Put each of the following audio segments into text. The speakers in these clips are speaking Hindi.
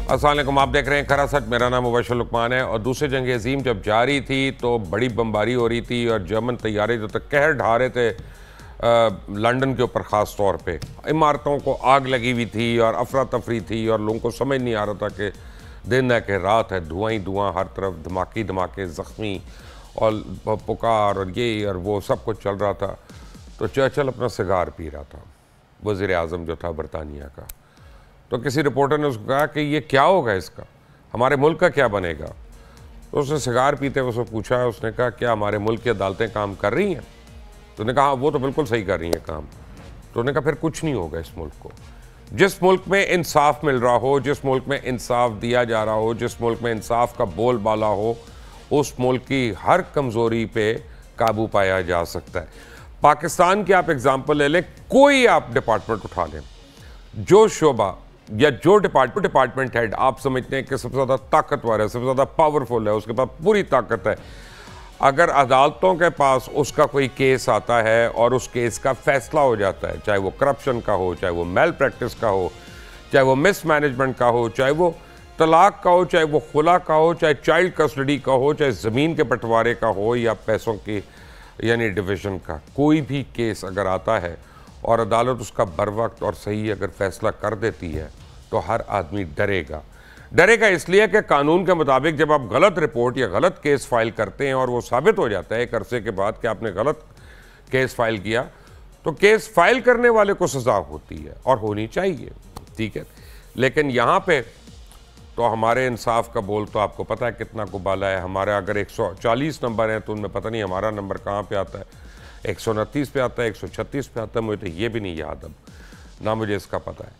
अस्सलाम वालेकुम, आप देख रहे हैं खरा सच। मेरा नाम मुबशर लुकमान है। और दूसरी जंग अजीम जब जारी थी तो बड़ी बमबारी हो रही थी और जर्मन तैयारे जो तक कहर ढा रहे थे लंदन के ऊपर ख़ास तौर पे इमारतों को आग लगी हुई थी और अफरा तफरी थी और लोगों को समझ नहीं आ रहा था कि दिन है कि रात है। धुआं ही धुआं, हर तरफ धमाके धमाके, ज़ख्मी और पुकार और ये और वो सब कुछ चल रहा था। तो चर्चिल अपना सिगार पी रहा था, वज़ीर आज़म जो था बरतानिया का। तो किसी रिपोर्टर ने उसको कहा कि ये क्या होगा, इसका हमारे मुल्क का क्या बनेगा। तो उसने सिगार पीते हुए उसको पूछा, उसने कहा क्या हमारे मुल्क की अदालतें काम कर रही हैं? तो उसने कहा वो तो बिल्कुल सही कर रही हैं काम। तो उसने कहा फिर कुछ नहीं होगा इस मुल्क को। जिस मुल्क में इंसाफ मिल रहा हो, जिस मुल्क में इंसाफ दिया जा रहा हो, जिस मुल्क में इंसाफ का बोलबाला हो, उस मुल्क की हर कमज़ोरी पे काबू पाया जा सकता है। पाकिस्तान की आप एग्जाम्पल ले लें, कोई आप डिपार्टमेंट उठा लें, जो शोबा या जो डिपार्टमेंट हेड आप समझते हैं कि सबसे ज़्यादा ताकतवर है, सबसे ज़्यादा पावरफुल है, उसके पास पूरी ताकत है, अगर अदालतों के पास उसका कोई केस आता है और उस केस का फैसला हो जाता है, चाहे वो करप्शन का हो, चाहे वो मेल प्रैक्टिस का हो, चाहे वो मिसमैनेजमेंट का हो, चाहे वो तलाक का हो, चाहे वो खुला का हो, चाहे चाइल्ड कस्टडी का हो, चाहे ज़मीन के बंटवारे का हो या पैसों की यानी डिवीज़न का, कोई भी केस अगर आता है और अदालत उसका बर वक्त और सही अगर फैसला कर देती है तो हर आदमी डरेगा। डरेगा इसलिए कि कानून के मुताबिक जब आप गलत रिपोर्ट या गलत केस फाइल करते हैं और वो साबित हो जाता है एक अरसे के बाद कि आपने गलत केस फाइल किया, तो केस फाइल करने वाले को सज़ा होती है और होनी चाहिए, ठीक है। लेकिन यहाँ पे तो हमारे इंसाफ का बोल तो आपको पता है कितना कुबाला है। हमारा अगर 140 नंबर है तो उनमें पता नहीं हमारा नंबर कहाँ पे आता है, 129 पे आता है, 136 पे आता है, मुझे तो ये भी नहीं याद अब, ना मुझे इसका पता है।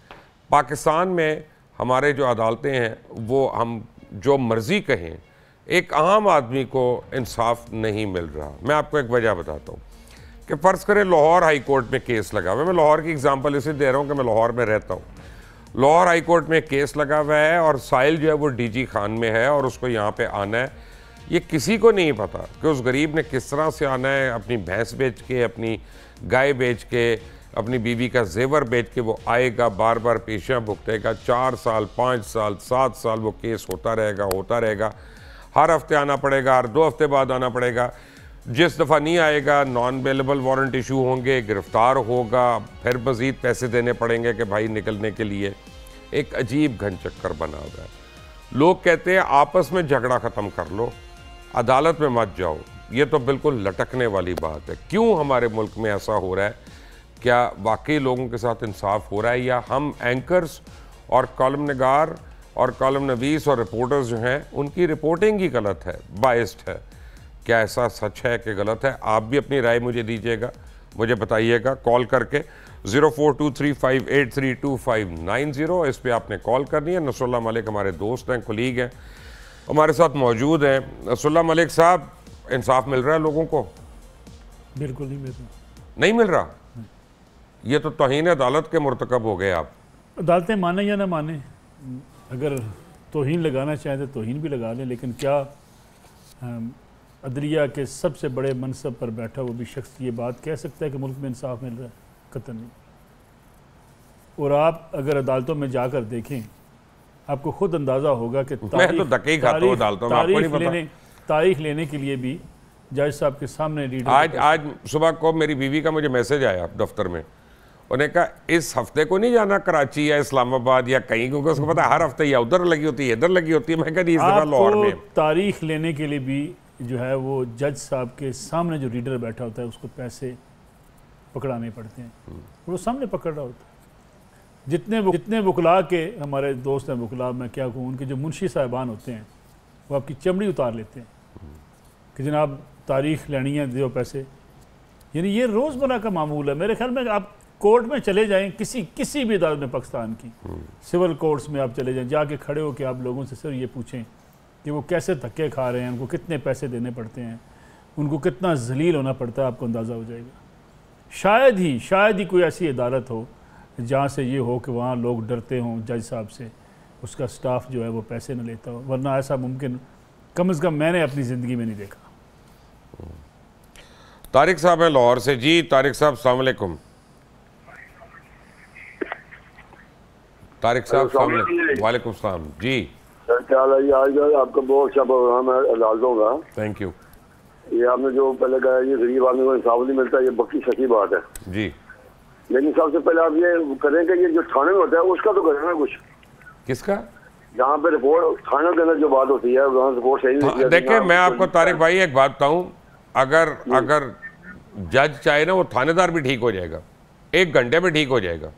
पाकिस्तान में हमारे जो अदालतें हैं वो हम जो मर्ज़ी कहें, एक आम आदमी को इंसाफ नहीं मिल रहा। मैं आपको एक वजह बताता हूँ कि फ़र्ज़ करें लाहौर हाई कोर्ट में केस लगा हुआ है। मैं लाहौर की एग्ज़ाम्पल इसलिए दे रहा हूँ कि मैं लाहौर में रहता हूँ। लाहौर हाई कोर्ट में केस लगा हुआ है और साहिल जो है वो DG खान में है और उसको यहाँ पे आना है। ये किसी को नहीं पता कि उस गरीब ने किस तरह से आना है, अपनी भैंस बेच के, अपनी गाय बेच के, अपनी बीवी का जेवर बेच के वो आएगा, बार बार पेशियाँ भुगतेगा, 4 साल 5 साल 7 साल वो केस होता रहेगा। हर हफ्ते आना पड़ेगा, हर 2 हफ्ते बाद आना पड़ेगा। जिस दफ़ा नहीं आएगा नॉन बेलेबल वारंट इशू होंगे, गिरफ्तार होगा, फिर मज़ीद पैसे देने पड़ेंगे कि भाई निकलने के लिए। एक अजीब घन चक्कर बना हुआ है। लोग कहते हैं आपस में झगड़ा ख़त्म कर लो, अदालत में मत जाओ। ये तो बिल्कुल लटकने वाली बात है। क्यों हमारे मुल्क में ऐसा हो रहा है? क्या वाकई लोगों के साथ इंसाफ हो रहा है या हम एंकर्स और कॉलम नगार और कॉलम नवीस और रिपोर्टर्स जो हैं उनकी रिपोर्टिंग ही गलत है, बाइस्ड है? क्या ऐसा सच है कि गलत है? आप भी अपनी राय मुझे दीजिएगा, मुझे बताइएगा कॉल करके 0423583259। इस पर आपने कॉल करनी है। नसरुल्लाह मलिक हमारे दोस्त हैं, कुलीग हैं, हमारे साथ मौजूद हैं। नसरुल्लाह मलिक साहब, इंसाफ मिल रहा है लोगों को? बिल्कुल नहीं मिल रहा। नहीं मिल रहा? ये तो तौहीन अदालत के मुर्तकब हो गए आप। अदालतें माने या ना माने, अगर तौहीन लगाना चाहें तो तौहीन भी लगा लें, लेकिन क्या अदलिया के सबसे बड़े मनसब पर बैठा वो भी शख्स ये बात कह सकता है कि मुल्क में इंसाफ मिल रहा है? कतई नहीं। और आप अगर अदालतों में जाकर देखें, आपको खुद अंदाज़ा होगा कि तारीख लेने के लिए भी जज साहब के सामने रीडर। आज सुबह को मेरी बीवी का मुझे मैसेज आया दफ्तर में, उन्हें कहा इस हफ्ते को नहीं जाना कराची या इस्लामाबाद या कहीं, क्योंकि उसको पता है हर हफ्ते या उधर लगी होती है इधर लगी होती है। मैं कहा इस दफा लाहौर में तारीख लेने के लिए भी जो है वो जज साहब के सामने जो रीडर बैठा होता है उसको पैसे पकड़ाने पड़ते हैं, वो सामने पकड़ रहा होता है। जितने वकला के हमारे दोस्त हैं, वकला मैं क्या कहूँ, उनके जो मुंशी साहिबान होते हैं वो आपकी चमड़ी उतार लेते हैं कि जनाब तारीख लेनी है, दो पैसे। यानी ये रोज़मर्रा का मामूल है। मेरे ख्याल में आप कोर्ट में चले जाएं, किसी भी अदालत में पाकिस्तान की सिविल कोर्ट्स में आप चले जाएं, जाके खड़े हो कि आप लोगों से सिर्फ ये पूछें कि वो कैसे धक्के खा रहे हैं, उनको कितने पैसे देने पड़ते हैं, उनको कितना जलील होना पड़ता है, आपको अंदाज़ा हो जाएगा। शायद ही कोई ऐसी अदालत हो जहाँ से ये हो कि वहाँ लोग डरते हों जज साहब से, उसका स्टाफ जो है वो पैसे न लेता हो, वरना ऐसा मुमकिन कम से कम मैंने अपनी ज़िंदगी में नहीं देखा। तारिक साहब है लाहौर से। जी तारिक साहब, अस्सलाम वालेकुम। तारिक साहब वालेकुम सलाम जी। सर क्या हाल है जी? आज आपका बहुत अच्छा प्रोग्राम है, डाल दूंगा। Thank you. ये आपने जो पहले कहा, ये गरीब आदमी को इंसाफ नहीं मिलता, ये पक्की सच्ची बात है जी। लेकिन सबसे पहले आप ये करें कि ये जो थाने में होता है उसका तो करें ना कुछ। किसका? जहाँ पे रिपोर्ट थाने के अंदर जो बात होती है वहाँ रिपोर्ट सही नहीं। देखिए मैं आपको तारिक भाई एक बात बताऊं, अगर जज चाहे ना वो थानेदार भी ठीक हो जाएगा, 1 घंटे में ठीक हो जाएगा,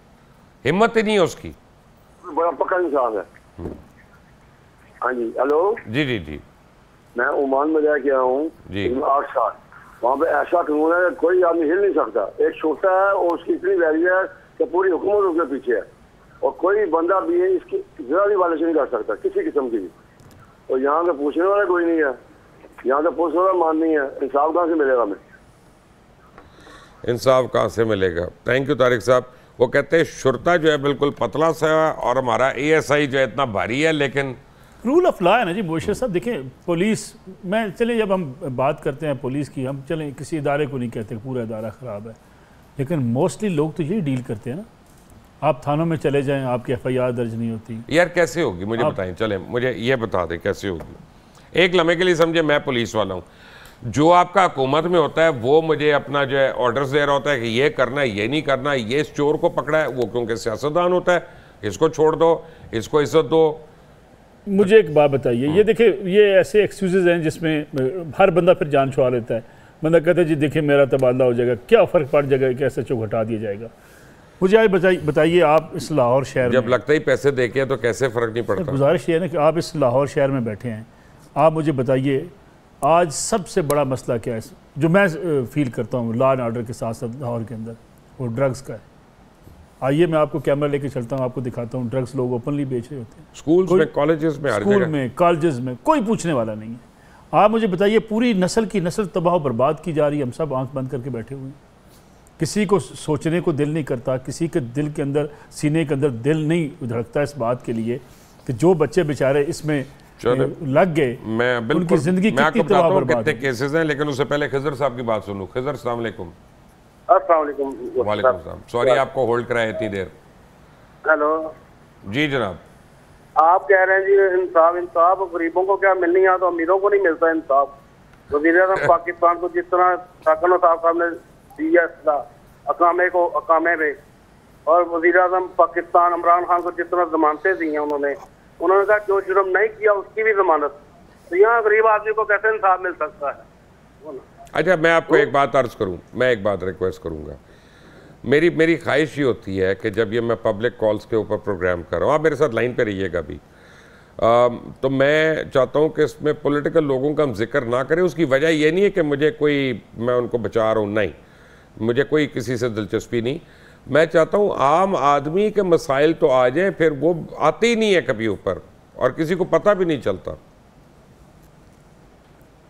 हिम्मत ही नहीं है उसकी। बड़ा पक्का इंसान है। हाँ जी, हेलो जी जी जी। मैं ओमान में रह के आया हूँ 8 साल। वहाँ पे ऐसा कानून है कोई आदमी हिल नहीं सकता। एक छोटा है और उसकी इतनी वैल्यू है कि पूरी हुकूमत उसके पीछे है, और कोई बंदा भी है इसकी जरा भी वायलेशन नहीं कर सकता किसी किस्म की भी। और यहाँ का पूछने वाला कोई नहीं है, यहाँ का पुलिस वाला मान नहीं है। इंसाफ कहाँ से मिलेगा? हमें इंसाफ कहाँ से मिलेगा? थैंक यू तारिक साहब। वो कहते हैं शुरता जो है बिल्कुल पतला सा है और हमारा ASI जो है इतना भारी है, लेकिन रूल ऑफ लॉ है ना जी मोशर साहब। देखें पुलिस में चले, जब हम बात करते हैं पुलिस की, हम चलें किसी इदारे को नहीं कहते पूरा इदारा ख़राब है, लेकिन मोस्टली लोग तो यही डील करते हैं ना। आप थानों में चले जाएं, आपकी FIR दर्ज नहीं होती। यार कैसे होगी मुझे बताएं, चलें मुझे ये बता दें कैसे होगी। एक लम्हे के लिए समझे मैं पुलिस वाला हूँ, जो आपका हुकूमत में होता है वो मुझे अपना जो है ऑर्डर्स दे रहा होता है कि ये करना है, ये नहीं करना है, ये इस चोर को पकड़ा है, वो क्योंकि सियासतदान होता है, इसको छोड़ दो, इसको इज्जत दो। मुझे एक बात बताइए, ये देखिए ये ऐसे एक्सक्यूजेज हैं जिसमें हर बंदा फिर जान छुड़ा लेता है। बंदा कहता है जी देखिए मेरा तबादला हो जाएगा, क्या फ़र्क पड़ जाएगा कि SHO घटा दिया जाएगा। मुझे आज बताइए आप इस लाहौर शहर जब लगता ही पैसे देके तो कैसे फ़र्क नहीं पड़ता? गुजारिश ये है ना कि आप इस लाहौर शहर में बैठे हैं, आप मुझे बताइए आज सबसे बड़ा मसला क्या है जो मैं फील करता हूँ लॉ एंड ऑर्डर के साथ साथ लाहौर के अंदर? वो ड्रग्स का है। आइए मैं आपको कैमरा लेके चलता हूँ, आपको दिखाता हूँ ड्रग्स लोग ओपनली बेच रहे होते हैं स्कूल्स में, कॉलेजेस में, स्कूल में, कॉलेजेस में, कोई पूछने वाला नहीं है। आप मुझे बताइए पूरी नस्ल तबाह बर्बाद की जा रही है, हम सब आंख बंद करके बैठे हुए हैं। किसी को सोचने को दिल नहीं करता, किसी के दिल के अंदर, सीने के अंदर दिल नहीं धड़कता इस बात के लिए कि जो बच्चे बेचारे इसमें लग गए, मैं उनकी जिंदगी कितनी तबाह बर्बाद। कितने केसेस हैं, लेकिन उससे पहले खिजर साहब की बात सुनूं। खिजर अस्सलाम वालेकुम। वालेकुम सलाम। सॉरी आपको होल्ड कराया इतनी देर। हेलो जी जनाब। आप कह रहे हैं जी इंसाफ गरीबों को क्या मिलनी है, तो अमीरों को नहीं मिलता इंसाफ। वज़ीर-ए-आज़म पाकिस्तान को जिस तरह साकन साहब ने दिया अकामे में, और वज़ीर-ए-आज़म पाकिस्तान इमरान खान को जिस तरह जमानतें दी हैं उन्होंने कहा जो जुर्म नहीं किया उसकी भी जमानत। तो यहाँ गरीब आदमी को कैसे इंसाफ मिल सकता है? अच्छा मैं आपको एक बात अर्ज करूं, मैं एक बात रिक्वेस्ट करूंगा। मेरी ख्वाहिश ये होती है कि जब ये मैं पब्लिक कॉल्स के ऊपर प्रोग्राम कर रहा हूँ, आप मेरे साथ लाइन पे रहिएगा भी, तो मैं चाहता हूँ कि इसमें पॉलिटिकल लोगों का हम जिक्र ना करें। उसकी वजह ये नहीं है कि मैं उनको बचा रहा हूँ, नहीं, मुझे कोई किसी से दिलचस्पी नहीं। मैं चाहता हूँ आम आदमी के मसाइल तो आ जाए, फिर वो आते ही नहीं है कभी ऊपर और किसी को पता भी नहीं चलता।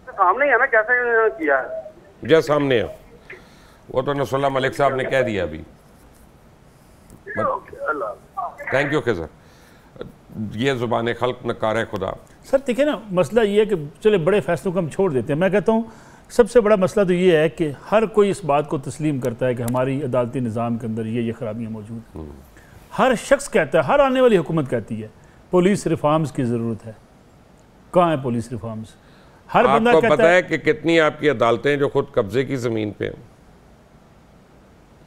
सामने है ना, कैसे किया है? जो सामने है वो तो नसरुल्लाह मलिक साहब ने कह दिया अभी। Thank you Khizar. ये ज़ुबान खल्क नकार खुदा। सर देखिए ना, मसला ये है कि चले बड़े फैसलों को हम छोड़ देते हैं। मैं कहता हूँ सबसे बड़ा मसला तो ये है कि हर कोई इस बात को तस्लीम करता है कि हमारी अदालती निज़ाम के अंदर ये खराबियाँ मौजूद हैं। हर शख्स कहता है, हर आने वाली हुकूमत कहती है पुलिस रिफॉर्म्स की ज़रूरत है। कहाँ है पुलिस रिफॉर्म्स? हर बंदा आपको कहता पता है कि कितनी आपकी अदालतें जो खुद कब्जे की ज़मीन पे हैं?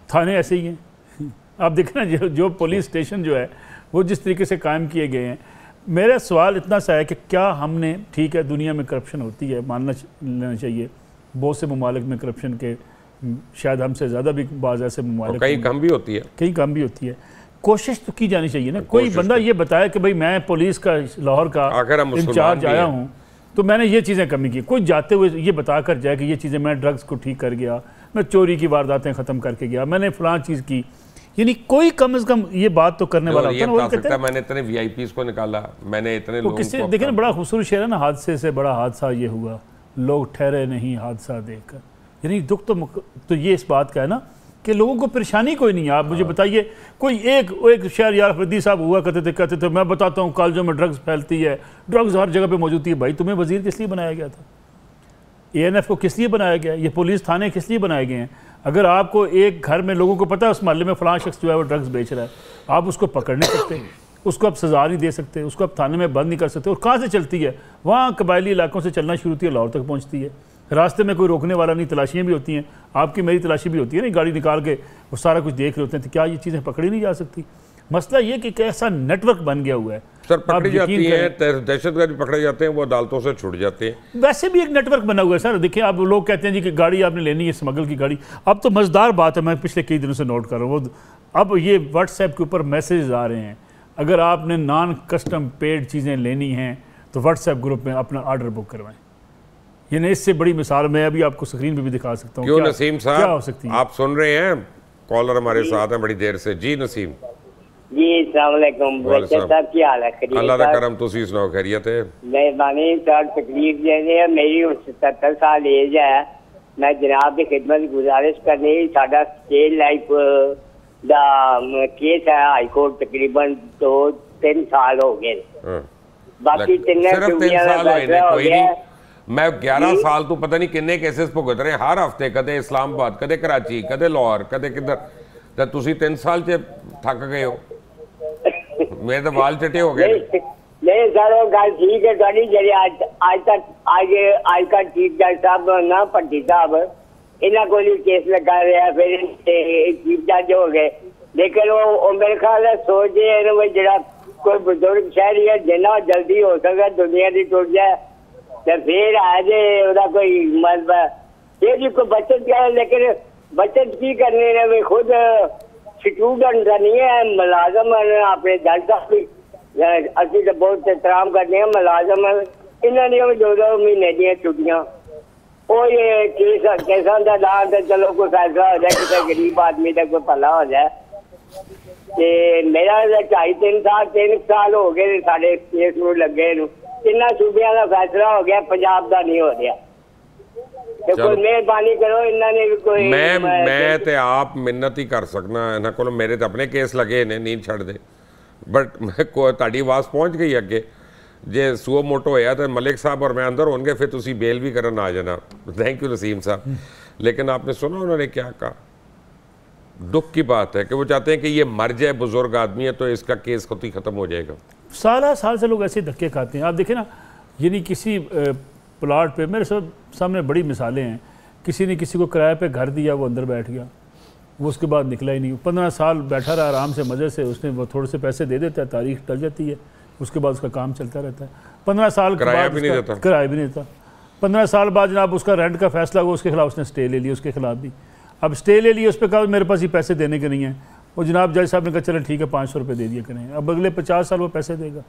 थाने ऐसे ही हैं। आप देखना जो पुलिस स्टेशन जो है वो जिस तरीके से कायम किए गए हैं। मेरा सवाल इतना सा है कि क्या हमने, ठीक है दुनिया में करप्शन होती है, मानना लेना चाहिए, बहुत से ममालिक में करप्शन के शायद हमसे ज़्यादा भी बाज़ ऐसे ममालिक, कहीं कम भी होती है, कहीं कम भी होती है। कोशिश तो की जानी चाहिए ना। कोई बंदा ये बताया कि भाई मैं पुलिस का लाहौर का इंचार्ज आया हूँ तो मैंने ये चीज़ें कमी की। कोई जाते हुए ये बता कर जाए कि ये चीज़ें, मैं ड्रग्स को ठीक कर गया, मैं चोरी की वारदातें ख़त्म करके गया, मैंने फलां चीज़ की, यानी कोई कम से कम ये बात तो करने वाला होता है। मैंने इतने VIPs को निकाला, मैंने इतने लोगों को। देखिए बड़ा खूबसूरत शेर है ना, हादसे से बड़ा हादसा ये हुआ, लोग ठहरे नहीं हादसा देखकर। यानी दुख तो ये इस बात का है ना कि लोगों को परेशानी कोई नहीं है। आप मुझे बताइए कोई एक शहर, यार फरीदी साहब हुआ कहते थे मैं बताता हूँ कॉलेजों में ड्रग्स फैलती है, ड्रग्स हर जगह पे मौजूद थी। भाई तुम्हें वजीर किस लिए बनाया गया था? ANF को किस लिए बनाया गया? ये पुलिस थाने किस लिए बनाए गए हैं? अगर आपको एक घर में लोगों को पता है उस मोहल्ले में फलां शख्स जो है वो ड्रग्स बेच रहा है, आप उसको पकड़ नहीं सकते। उसको आप सजा नहीं दे सकते, उसको आप थाने में बंद नहीं कर सकते। और कहाँ से चलती है? वहाँ कबायली इलाकों से चलना शुरू होती है, लाहौर तक पहुँचती है। रास्ते में कोई रोकने वाला नहीं, तलाशियाँ भी होती हैं, आपकी मेरी तलाशी भी होती है ना, गाड़ी निकाल के वो सारा कुछ देख रहे होते हैं। तो क्या ये चीज़ें पकड़ी नहीं जा सकती? मसला ये कि कैसा नेटवर्क बन गया हुआ है। सर पकड़ी जाती हैं, दहशतगर्द पकड़े जाते हैं, वो अदालतों से छूट जाते हैं। वैसे भी एक नेटवर्क बना हुआ है सर। देखिए आप लोग कहते हैं जी कि गाड़ी आपने लेनी है, स्मगल की गाड़ी। अब तो मज़ेदार बात है, मैं पिछले कई दिनों से नोट कर रहा हूँ, वो अब ये व्हाट्सएप के ऊपर मैसेज आ रहे हैं, अगर आपने नॉन कस्टम पेड चीज़ें लेनी हैं तो व्हाट्सएप ग्रुप में अपना ऑर्डर बुक करवाएं। यानी इससे बड़ी मिसाल मैं अभी आपको स्क्रीन पे भी दिखा सकता हूँ। क्यों नसीम साहब, क्या हो सकती है? आप सुन रहे हैं, कॉलर हमारे साथ हैं बड़ी देर से। जी नसीम जी, अस्सलाम वालेकुम साहब, की हाल है? अल्लाह का करम, तुसी सुनाओ, खैरियत है? मेहरबानी सर, तकलीफ देने मेरी 77 साल एज है। मैं जनाब की खिदमत गुजारिश करनी, साडा स्टेट लाइफ दा केस है हाई कोर्ट, तकरीबन 2-3 साल हो गए। बाकी सिर्फ 3 साल होए ने, कोई नहीं। मैं 11 साल तो पता नहीं किन्ने केसेस भुगत रहे हर हफ्ते, कदे इस्लामाबाद, कदे कराची, कदे लाहौर, कदे किधर। तो तुसी 3 साल च थक गए हो, मेरे तो वाल चिट्टे हो गए। नहीं सर, वो गल ठीक है थोड़ी जी। आज का चीफ जज साहब ना भट्टी साहब, इन्हों को केस लगा रहा, फिर चीफ जज हो गए। लेकिन वो मेरे ख्याल है सोचे जरा कोई बुजुर्ग शहरी है, जिन्ना जल्दी हो सके दुनिया की टुट जाए तो फिर आ जाए कोई मतलब ये जी कोई बचत क्या है। लेकिन बचत की करनी है, वे खुद स्टूडेंट नहीं है, मुलाजम अपने जज साहब भी असि तो बहुत एहतराम करते हैं, मुलाजम इन्होंने 2-2 महीने दी छुट्टियां। वो ये केसा का दान तो चलो कोई फैसला हो जाए, किसी गरीब आदमी का कोई भला हो जाए। मेरा 2.5-3 साल हो गए साढ़े केस में लगे, 3 सूबे का फैसला हो गया, पंजाब का नहीं हो रहा। तो कोई मेहरबानी करो, इन्होंने भी कोई मैं ते आप मिन्नत ही कर सकना इन्हों को। मेरे तो अपने केस लगे ने, नींद छड़ दे, बट मैं ताड़ी आवाज़ पहुँच गई अगे। जे सुओ मोटो होया तो मलिक साहब और मैं अंदर होंगे, फिर तुसी बेल भी करन आ जाना। थैंक यू नसीम साहब। लेकिन आपने सुना उन्होंने क्या कहा? दुख की बात है कि वो चाहते हैं कि ये मर जाए, बुजुर्ग आदमी है, तो इसका केस खुद ही ख़त्म हो जाएगा। साल से लोग ऐसे धक्के खाते हैं। आप देखें ना, यानी किसी प्लाट पे मेरे सामने बड़ी मिसालें हैं, किसी ने किसी को किराए पे घर दिया, वो अंदर बैठ गया, वो उसके बाद निकला ही नहीं। 15 साल बैठा रहा आराम से, मज़े से, उसने वो थोड़े से पैसे दे देता है, तारीख टल जाती है, उसके बाद उसका काम चलता रहता है। 15 साल किराया भी नहीं देता, 15 साल बाद जनाब उसका रेंट का फैसला हुआ, उसके खिलाफ उसने स्टे ले लिया, उसके खिलाफ भी अब स्टे ले लिया। उस पर कहा मेरे पास ये पैसे देने के नहीं हैं, और जनाब जज साहब ने कहा चलें ठीक है 500 रुपये दे दिया करें, अब अगले 50 साल वो पैसे देगा।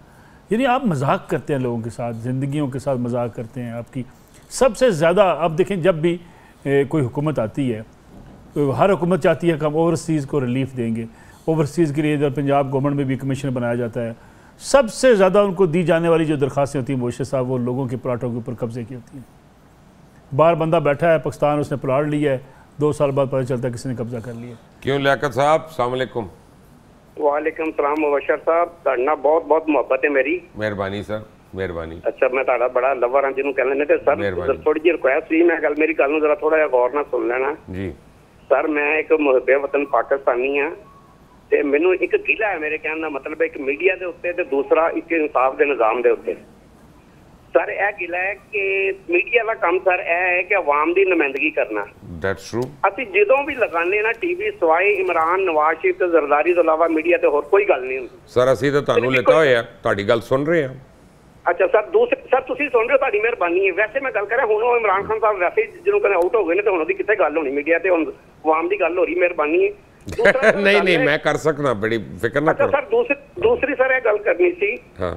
यानी आप मजाक करते हैं लोगों के साथ, ज़िंदगियों के साथ मजाक करते हैं आपकी। सबसे ज़्यादा अब देखें, जब भी कोई हुकूमत आती है तो हर हुकूमत चाहती है कि हम ओवरसीज़ को रिलीफ देंगे। ओवरसीज़ के लिए इधर पंजाब गवर्नमेंट में भी कमीशन बनाया जाता है। सबसे ज़्यादा उनको दी जाने वाली जो दरख्वास्तें होती हैं मोशे साहब, वो लोगों के प्लाटों के ऊपर कब्जे की होती हैं। बाहर बंदा बैठा है पाकिस्तान, उसने प्लाट लिया है, 2 साल बाद पता चलता है किसी ने कब्जा कर लिया। क्यों लियाकत साहब, अस्सलाम वालेकुम। वालेकुम सलाम मुबशर साहब, ਤੁਹਾਡਾ बहुत बहुत ਮੁਹੱਬਤ है मेरी। मेहरबानी सर, मेहरबानी। अच्छा, मैं ਤੁਹਾਡਾ बड़ा लवर हाँ जिन्होंने कहने ने सर थोड़ी जी रिक्वेस्ट सी, मैं गल मेरी गल जरा थोड़ा गौर नाल सुन लेना जी। सर मैं एक मुहब्बे वतन पाकिस्तानी हाँ, ਤੇ ਮੈਨੂੰ ਇੱਕ ਗਿਲਾ ਹੈ ਮੇਰੇ ਕਹਿਣ ਦਾ ਮਤਲਬ ਇੱਕ ਮੀਡੀਆ ਦੇ ਉੱਤੇ ਤੇ ਦੂਸਰਾ ਇੱਕ ਇਨਸਾਫ ਦੇ ਨਿਜ਼ਾਮ ਦੇ ਉੱਤੇ। ਸਰ ਇਹ ਗਿਲਾ ਹੈ ਕਿ ਮੀਡੀਆ ਦਾ ਕੰਮ ਸਰ ਇਹ ਹੈ ਕਿ ਆਵਾਮ ਦੀ ਨੁਮਾਇੰਦਗੀ ਕਰਨਾ। That's true। ਅਸੀਂ ਜਦੋਂ ਵੀ ਲਗਾਉਂਦੇ ਨਾ ਟੀਵੀ ਸਵਾਏ ਇਮਰਾਨ ਨਵਾਜ਼ ਸ਼ਰੀਫ ਤੇ ਜ਼ਰਦਾਰੀ ਤੋਂ ਇਲਾਵਾ ਮੀਡੀਆ ਤੇ ਹੋਰ ਕੋਈ ਗੱਲ ਨਹੀਂ ਹੁੰਦੀ। ਸਰ ਅਸੀਂ ਤਾਂ ਤੁਹਾਨੂੰ ਲਿੱਤਾ ਹੋਇਆ, ਤੁਹਾਡੀ ਗੱਲ ਸੁਣ ਰਹੇ ਹਾਂ। ਅੱਛਾ ਸਰ, ਸਰ ਤੁਸੀਂ ਸੁਣ ਰਹੇ ਹੋ, ਤੁਹਾਡੀ ਮਿਹਰਬਾਨੀ ਹੈ। ਵੈਸੇ ਮੈਂ ਗੱਲ ਕਰ ਰਿਹਾ ਹੁਣ ਉਹ ਇਮਰਾਨ ਖਾਨ ਸਾਹਿਬ ਵੈਸੇ ਜਿਹਨੂੰ ਕਹਿੰਦੇ ਆਊਟ ਹੋ ਗਏ ਨੇ, ਤੇ ਹੁਣ ਉਹਦੀ ਕਿੱਥੇ ਗੱਲ ਹੋਣੀ ਮੀਡੀਆ ਤੇ, ਹੁਣ ਆਵਾਮ ਦੀ ਗੱਲ ਹੋ ਰਹੀ। ਮਿਹਰਬਾਨੀ ਹੈ। नहीं मैं कर सकना, बड़ी फिक्र ना करो। सर दूसरी सर यह गल करनी सी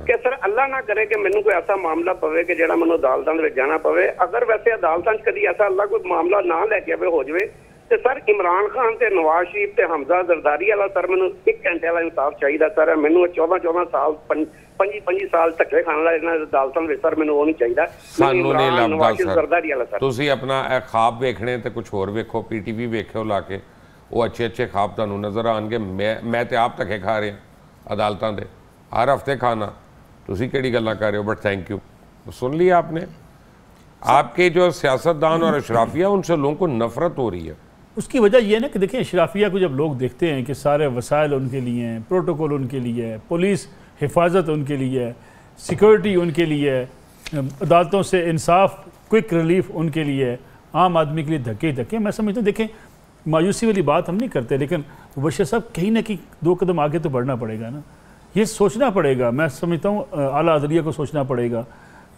कि सर अल्लाह ना करे कि मैनू कोई ऐसा मामला पवे कि जेड़ा मैनू अदालतां दे विच जाना पवे। अगर वैसे अदालतां च कदी ऐसा अल्लाह कोई मामला ना लैके आवे हो जाए तो सर इमरान खान ते नवाज शरीफ ते हमजा जरदारी वाला सर मैनू 1 घंटे वाला इंसाफ चाहिए। सर मैनू 14 साल 25 साल धक्के खाने वाले इन्हां अदालतां विच सर मैनू वो नहीं चाहिए। सानू नहीं लगदा जरदारी वाला सर, तुसीं अपना ख्वाब वेखणे ते कुछ होर वेखो, PTV वेखो ला के, वो अच्छे ख्वाब तुहानू नज़र आएंगे। मैं तो आप धक्के खा रहे हैं अदालतों के, हर हफ्ते खाना, तुसी केड़ी गल्लां कर रहे हो। बट थैंक यू, सुन लिया आपने। आपके जो सियासतदान और अशराफिया, उनसे लोगों को नफरत हो रही है। उसकी वजह यह है ना कि देखिए अशराफिया को जब लोग देखते हैं कि सारे वसाइल उनके लिए हैं, प्रोटोकॉल उनके लिए है, पुलिस हिफाजत उनके लिए है, सिक्योरिटी उनके लिए है, अदालतों से इंसाफ, क्विक रिलीफ उनके लिए है, आम आदमी के लिए धक्के धक्के। मैं समझता हूँ, देखें मायूसी वाली बात हम नहीं करते, लेकिन मुबश्शिर साहब कहीं ना कहीं 2 कदम आगे तो बढ़ना पड़ेगा ना, ये सोचना पड़ेगा। मैं समझता हूँ आला अदलिया को सोचना पड़ेगा,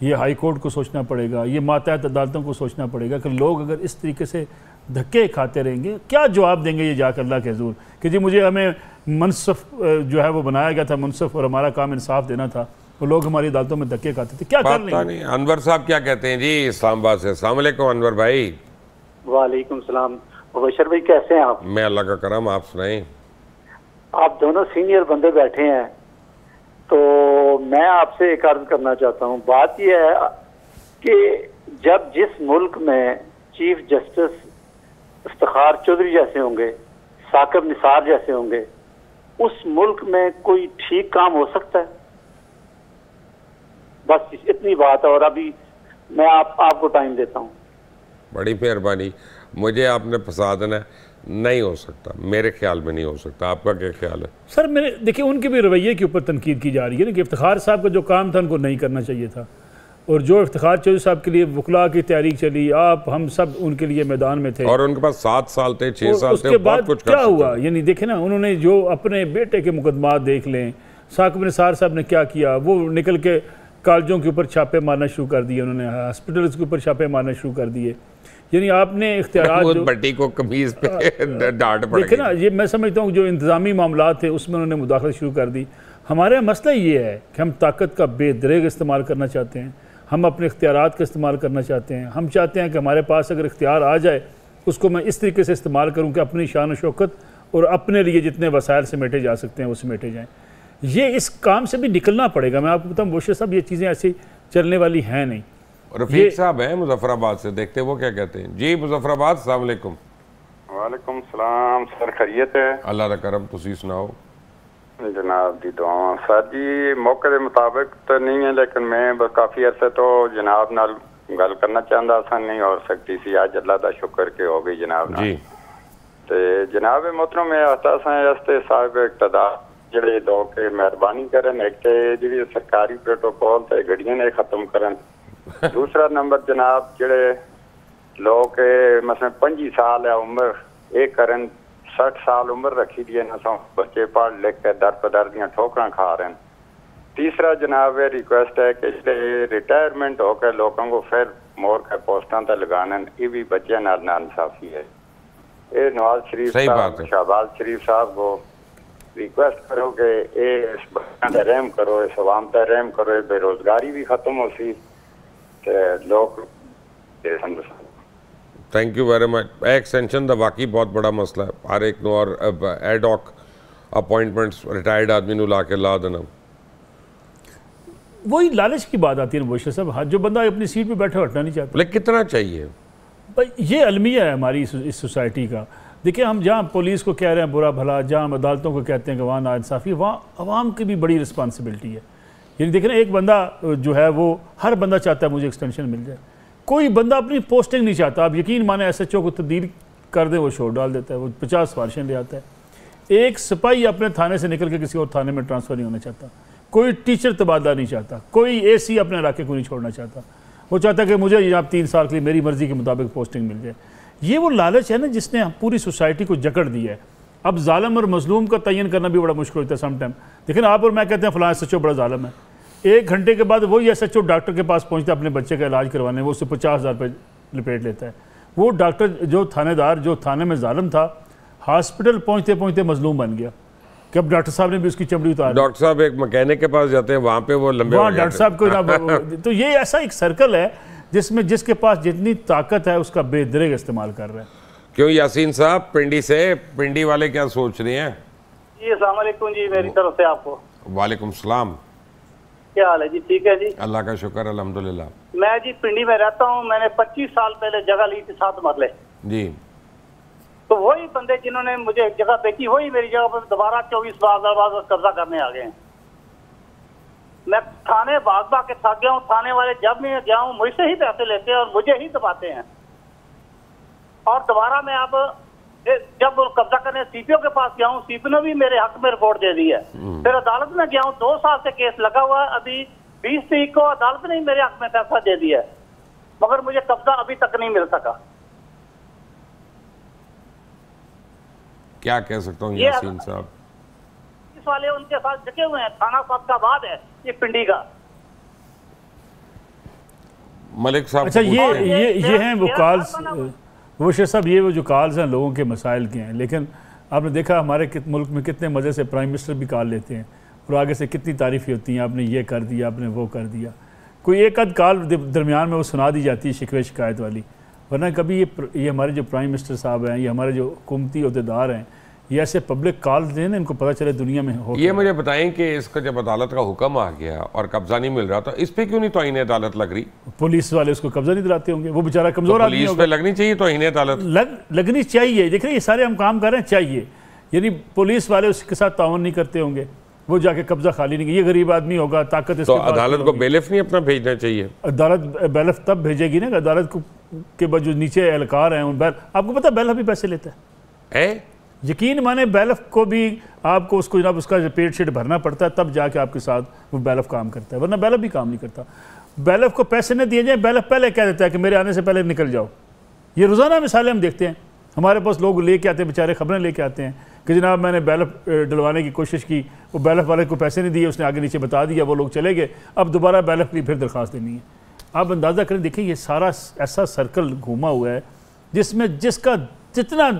ये हाई कोर्ट को सोचना पड़ेगा, ये मातहत अदालतों को सोचना पड़ेगा कि लोग अगर इस तरीके से धक्के खाते रहेंगे, क्या जवाब देंगे ये जाकर अल्लाह के हजूर कि जी मुझे हमें मुनसफ जो है वो बनाया गया था मुनसफ, और हमारा काम इंसाफ देना था, तो लोग हमारी अदालतों में धक्के खाते थे, क्या कर लेंगे? नहीं। अनवर साहब क्या कहते हैं जी इस्लामाबाद से? अस्सलाम वालेकुम अनवर भाई। वालेकुम सलाम। मुबश्शिर भाई कैसे हैं आप? मैं अल्लाह का करम, आप सुनाएं। आप दोनों सीनियर बंदे बैठे हैं, तो मैं आपसे एक अर्ज करना चाहता हूँ। बात यह है कि जब जिस मुल्क में चीफ जस्टिस इफ्तिखार चौधरी जैसे होंगे, साकिब निसार जैसे होंगे, उस मुल्क में कोई ठीक काम हो सकता है? बस इतनी बात है, और अभी मैं आपको टाइम देता हूँ। बड़ी मेहरबानी। मुझे आपने फंसा देना, नहीं हो सकता, मेरे ख्याल में नहीं हो सकता। आपका क्या ख्याल है? सर मेरे देखिए उनके भी रवैये के ऊपर तनकीद की जा रही है ना कि इफ्तिखार साहब का जो काम था उनको नहीं करना चाहिए था, और जो इफ्तिखार चौधरी साहब के लिए वकला की तहरीक चली, आप हम सब उनके लिए मैदान में थे, और उनके पास 7 साल थे, 6 साल थे, उसके बाद कुछ क्या हुआ? यानी देखे ना, उन्होंने जो अपने बेटे के मुकदमात देख लें, साकिब निसार साहब ने क्या किया, वो निकल के कॉलेजों के ऊपर छापे मारना शुरू कर दिए, उन्होंने हॉस्पिटल्स के ऊपर छापे मारना शुरू कर दिए। यानी आपने इख्तियार बट्टी को कमीज पे डांट पड़ देखे ना, ये मैं समझता हूँ जो इंतजामी मामला थे उसमें उन्होंने मुदाखलत शुरू कर दी। हमारा मसला ये है कि हम ताकत का बेदरेग इस्तेमाल करना चाहते हैं, हम अपने इख्तियारात का इस्तेमाल करना चाहते हैं, हम चाहते हैं कि हमारे पास अगर इख्तियार आ जाए उसको मैं इस तरीके से इस्तेमाल करूँ कि अपनी शान शौकत और अपने लिए जितने वसाइल समेटे जा सकते हैं वो समेटे जाएँ। ये इस काम से भी निकलना पड़ेगा। मैं आपको बताऊँ मुबश्शिर साहब, ये चीज़ें ऐसी चलने वाली हैं नहीं। रफीक साहब हैं मुजफ्फराबाद से, देखते वो क्या कहते हैं। जी मुजफ्फराबाद, अस्सलाम वालेकुम। वालेकुम सलाम सर, खैरियत है? अल्लाह दा करम, तुसी सुनाओ। जनाब दी दुआ। सर जी मौके के मुताबिक तो नहीं है, लेकिन मैं बस काफ़ी अरसे तो जनाब नाल गल करना चाहता सा, नहीं हो सकती सी। आज अल्लाह का शुक्र के हो गई जनाब नाल। जी ते जनाब मोहतरम में आता सा साहिब इक़्तिदार ਜਿਹੜੇ दो के मेहरबानी करन, एक ते जी सरकारी प्रोटोकॉल ते गड्डियां ने खत्म करन। दूसरा नंबर जनाब जेड़े लोग मसलन 25 साल है उम्र, एक करन 60 साल उम्र रखी दी है ना, सो बच्चे पढ़ लिख के दर पदर दियां ठोकरां खा रहे हैं। तीसरा जनाब रिक्वेस्ट है कि रिटायरमेंट होकर लोगों को फिर मोर के पोस्टां ते लगाने, ये भी बच्चे नाल नाइंसाफी है। ये नवाज शरीफ साहब, शहबाज शरीफ साहब को रिक्वेस्ट करो कि इस बच्चों पर रहम करो, इस अवाम पर रहम करो, बेरोजगारी भी खत्म हो सी लोग। Thank you very much. Extension का वाकई बहुत बड़ा मसला है, हर एक नो और एडॉक अपॉइंटमेंट्स रिटायर्ड आदमी नु ला के ला देना। वही लालच की बात आती है मुबश्शिर साहब, जो बंदा अपनी सीट पे बैठा हटना नहीं चाहता। लेकिन कितना चाहिए भाई, ये अलमिया है हमारी इस सोसाइटी का। देखिए हम जहाँ पुलिस को कह रहे हैं बुरा भला, जहाँ हम अदालतों को कहते हैं कि वहाँ नाइंसाफ़ी, वहाँ अवाम की भी बड़ी रिस्पॉन्सिबिलिटी है। यानी देखिए ना, एक बंदा जो है वो, हर बंदा चाहता है मुझे एक्सटेंशन मिल जाए, कोई बंदा अपनी पोस्टिंग नहीं चाहता। आप यकीन माने SHO को तब्दील कर दे, वो शोर डाल देता है, वो 50 सिफारिशें ले आता है। एक सिपाही अपने थाने से निकल के किसी और थाने में ट्रांसफ़र नहीं होना चाहता, कोई टीचर तबादला नहीं चाहता, कोई AC अपने इलाके को नहीं छोड़ना चाहता। वो चाहता है कि मुझे यहाँ 3 साल के लिए मेरी मर्ज़ी के मुताबिक पोस्टिंग मिल जाए। ये वो लालच है ना जिसने पूरी सोसाइटी को जकड़ दिया है। अब जालिम और मजलूम का तयन करना भी बड़ा मुश्किल होता है समटाइम। देखिए ना, आप और मैं कहते हैं फ़लाँ SHO बड़ा जालिम है, 1 घंटे के बाद वही SHO डॉक्टर के पास पहुंचता है अपने बच्चे का इलाज करवाने, वो उससे 50,000 रुपये लपेट लेता है। वो डॉक्टर जो थानेदार जो थाने में जालिम था, हॉस्पिटल पहुंचते पहुंचते मजलूम बन गया कि अब डॉक्टर साहब ने भी उसकी चमड़ी उतार। डॉक्टर साहब एक मैकेनिक के पास जाते हैं, वहाँ पे वो लंबे वहाँ डॉक्टर साहब को तो ये ऐसा एक सर्कल है जिसमें जिसके पास जितनी ताकत है उसका बेदरेग इस्तेमाल कर रहे हैं। क्यों यासीन साहब पिंडी से, पिंडी वाले क्या सोच रहे हैं? जी अस्सलाम वालेकुम जी, मेरी तरफ से आपको। वालेकुम सलाम। क्या हाल है जी? ठीक है जी, अल्लाह का शुक्र, अल्हम्दुलिल्लाह। मैं जी पिंडी में रहता हूँ। मैंने 25 साल पहले जगह ली थी 7 मरले जी। तो वही बंदे जिन्होंने मुझे एक जगह बेची, वही मेरी जगह पर दोबारा 24 बार कब्जा करने आ गए हैं। मैं थाने भाग के थक गया हूँ। थाने वाले जब मैं गया हूँ मुझसे ही पैसे लेते हैं और मुझे ही दबाते हैं। और दोबारा मैं अब जब वो कब्जा करने सीपीओ के पास गया हूँ, सीपीओ ने भी मेरे हक में रिपोर्ट दे दी है। फिर अदालत में गया हूँ, 2 साल से केस लगा हुआ है। अभी 20 तारीख को अदालत ने मेरे हक में फैसला दे दिया है, मगर मुझे कब्जा अभी तक नहीं मिल सका। क्या कह सकता हूँ यासीन साहब, इस वाले उनके साथ जगे हुए हैं। थाना फैसलाबाद है ये पिंडी का। मलिक साहब। अच्छा, ये हैं वो कॉल्स, वो शेख साहब, ये वो जो कॉल्स हैं लोगों के मसाइल के हैं। लेकिन आपने देखा हमारे मुल्क में कितने मज़े से प्राइम मिनिस्टर भी कॉल लेते हैं और आगे से कितनी तारीफ़ें होती हैं, आपने ये कर दिया, आपने वो कर दिया। कोई एक आध कॉल दरमियान में वो सुना दी जाती है शिकवे शिकायत वाली, वरना कभी ये हमारे जो प्राइम मिनिस्टर साहब हैं, ये हमारे जो हुकूमती अहदेदार हैं, ये ऐसे पब्लिक कॉल दें ना, इनको पता चले दुनिया में हो। ये मुझे बताएं कि इसका जब अदालत का हुक्म आ गया और कब्जा नहीं मिल रहा, तो इस पे क्यों नहीं तौहीन अदालत लग रही? पुलिस वाले उसको कब्जा नहीं दिलाते होंगे, वो बेचारा कमजोर आदमी पुलिस पे लगनी चाहिए तौहीन अदालत, लगनी चाहिए। देख रहे ये सारे हम काम कर रहे हैं, चाहिए। यानी पुलिस वाले उसके साथ ताउन नहीं करते होंगे, वो जाके कब्जा खाली नहीं। ये गरीब आदमी होगा, ताकत तो अदालत को बेलिफ नहीं अपना भेजना चाहिए? अदालत बेलफ तब भेजेगी ना, अदालत के बाद जो नीचे एहलकार हैं उन आपको पता बेलफ भी पैसे लेता है। यकीन माने बेलफ को भी आपको उसको जनाब उसका पेट शेट भरना पड़ता है, तब जाके आपके साथ वो बेलफ काम करता है, वरना बेलफ भी काम नहीं करता। बेलफ को पैसे न दिए जाए, बेलफ पहले कह देता है कि मेरे आने से पहले निकल जाओ। ये रोज़ाना मिसालें हम देखते हैं, हमारे पास लोग लेके आते हैं, बेचारे खबरें लेके आते हैं कि जनाब मैंने बैलफ डलवाने की कोशिश की, वो बैलफ वाले को पैसे नहीं दिए, उसने आगे नीचे बता दिया, वो लोग चले गए, अब दोबारा बैलफ की फिर दरख्वास्त देनी है। आप अंदाज़ा करें, देखिए ये सारा ऐसा सर्कल घूमा हुआ है जिसमें जिसका जितना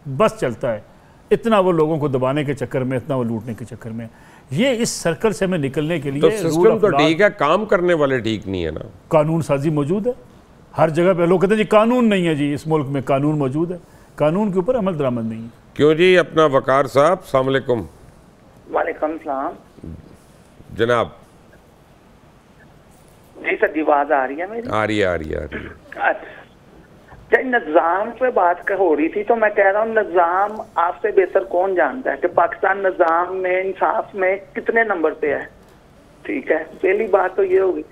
बस चलता है इतना वो लोगों को दबाने के चक्कर में, इतना वो लूटने के चक्कर में। ये इस सर्कल से हमें निकलने के लिए तो सिस्टम तो ठीक है, काम करने वाले ठीक नहीं है ना। कानून साजी मौजूद है हर जगह पे। लोग कहते हैं जी कानून नहीं है, जी इस मुल्क में कानून मौजूद है, कानून के ऊपर अमल दरामद नहीं है। क्यों जी? अपना वकार साहब, अस्सलाम वालेकुम। वालेकुम सलाम जनाब। जी सर, आवाज आ रही है मेरी? आ रही है। अच्छा, निज़ाम पे बात हो रही थी तो मैं कह रहा हूँ निज़ाम आपसे बेहतर कौन जानता है कि पाकिस्तान निज़ाम में, इंसाफ में कितने नंबर पे है। ठीक है, पहली बात तो ये होगी।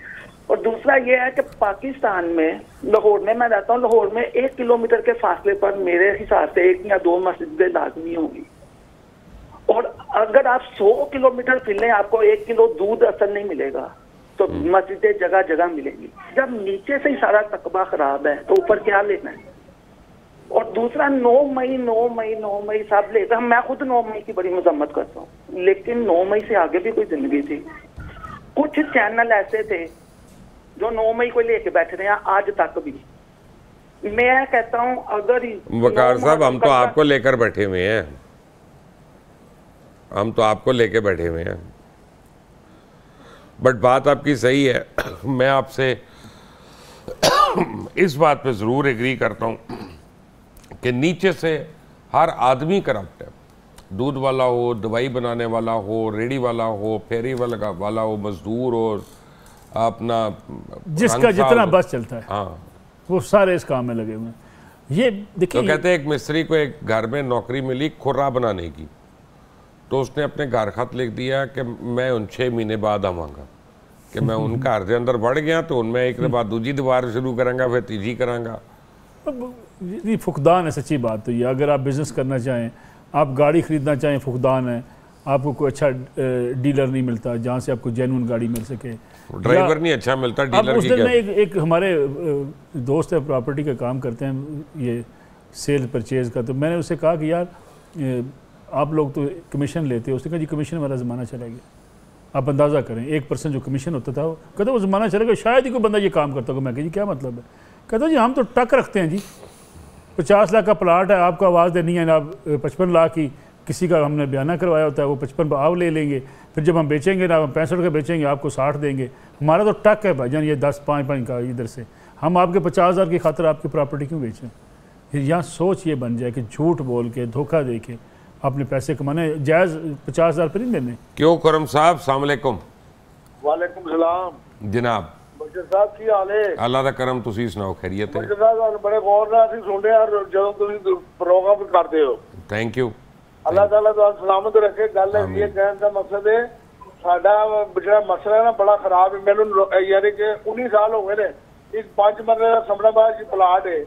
और दूसरा ये है कि पाकिस्तान में, लाहौर में मैं रहता हूँ, लाहौर में 1 किलोमीटर के फासले पर मेरे हिसाब से 1 या 2 मस्जिदें लाजमी होंगी। और अगर आप 100 किलोमीटर फिर लें, आपको 1 किलो दूध असर नहीं मिलेगा, तो मस्जिदें जगह जगह मिलेंगी। जब नीचे से ही सारा तकबा खराब है तो ऊपर क्या लेना है। और दूसरा 9 मई साहब लेकर, मैं खुद 9 मई की बड़ी मजम्मत करता हूँ, लेकिन 9 मई से आगे भी कोई जिंदगी थी। कुछ चैनल ऐसे थे जो 9 मई को लेके बैठे रहे हैं आज तक भी। मैं कहता हूँ अगर वकार साहब, हम तो आपको लेकर बैठे हुए हैं, हम तो आपको लेके बैठे हुए हैं, बट बात आपकी सही है। मैं आपसे इस बात पे ज़रूर एग्री करता हूँ कि नीचे से हर आदमी करप्ट है। दूध वाला हो, दवाई बनाने वाला हो, रेडी वाला हो, फेरी वाला हो, मजदूर हो, अपना जिसका जितना बस चलता है, हाँ, वो सारे इस काम में लगे हुए हैं। ये देखिए, तो कहते हैं एक मिस्त्री को एक घर में नौकरी मिली खुर्रा बनाने की, तो उसने अपने घर खत लिख दिया कि मैं उन 6 महीने बाद आवांगा, कि मैं उन घर के अंदर बढ़ गया तो उनमें एक बाद दूजी दीवार शुरू करांगा, फिर तीजी करांगा। ये फुकदान है, सच्ची बात तो ये। अगर आप बिज़नेस करना चाहें, आप गाड़ी ख़रीदना चाहें, फुकदान है। आपको कोई अच्छा डीलर नहीं मिलता जहाँ से आपको जेन्युइन गाड़ी मिल सके, ड्राइवर नहीं अच्छा मिलता, डीलर उस दिन में एक हमारे दोस्त है, प्रॉपर्टी का काम करते हैं, ये सेल परचेज़ का, तो मैंने उससे कहा कि यार आप लोग तो कमीशन लेते हो। उसने कहा जी कमीशन वाला ज़माना चला गया। आप अंदाज़ा करें 1% जो कमीशन होता था, वो कहते वो ज़माना चला गया, शायद ही कोई बंदा ये काम करता होगा। मैं कहा जी क्या मतलब है? कहते जी हम तो टक रखते हैं जी, 50 लाख का प्लाट है, आपको आवाज़ देनी है ना 55 लाख की, किसी का हमने बयाना करवाया होता है, वो 55 आप ले लेंगे, फिर जब हम बेचेंगे ना 65 का बेचेंगे, आपको 60 देंगे। हमारा तो टक है भाईजान, ये 10-5 का इधर से, हम आपके 50,000 की खातर आपकी प्रॉपर्टी क्यों बेचें? यहाँ सोच ये बन जाए कि झूठ बोल के, धोखा दे के अपने पैसे कमाने, जायज़ 50,000 पर नहीं देने। क्यों खुरम साहब, अस्सलाम वालेकुम। वालेकुम सलाम जनाब। बशर साहब की हाल है? अल्लाह दा करम, तुसी सुनाओ, खैरियत है? बशर साहब बड़े गौर नाल ਅਸੀਂ ਸੁਣਦੇ ਆ ਜਦੋਂ ਤੁਸੀਂ ਪ੍ਰੋਗਰਾਮ ਕਰਦੇ ਹੋ। Thank you. ਅੱਲਾਹ ਤਾਲਾ ਤੁਹਾਨੂੰ ਸਲਾਮਤ ਰੱਖੇ। ਗੱਲ ਇਹ ਕਹਿਣ ਦਾ ਮਕਸਦ ਹੈ ਸਾਡਾ ਜਿਹੜਾ ਮਸਲਾ ਹੈ ਨਾ ਬੜਾ ਖਰਾਬ ਹੈ। ਮੈਨੂੰ ਯਾਨੀ ਕਿ 19 ਸਾਲ ਹੋ ਗਏ ਨੇ, ਇੱਕ 5 ਮਰਲੇ ਦਾ ਸਮਰਾਬਾਦ ਚ ਪਲਾਟ ਹੈ,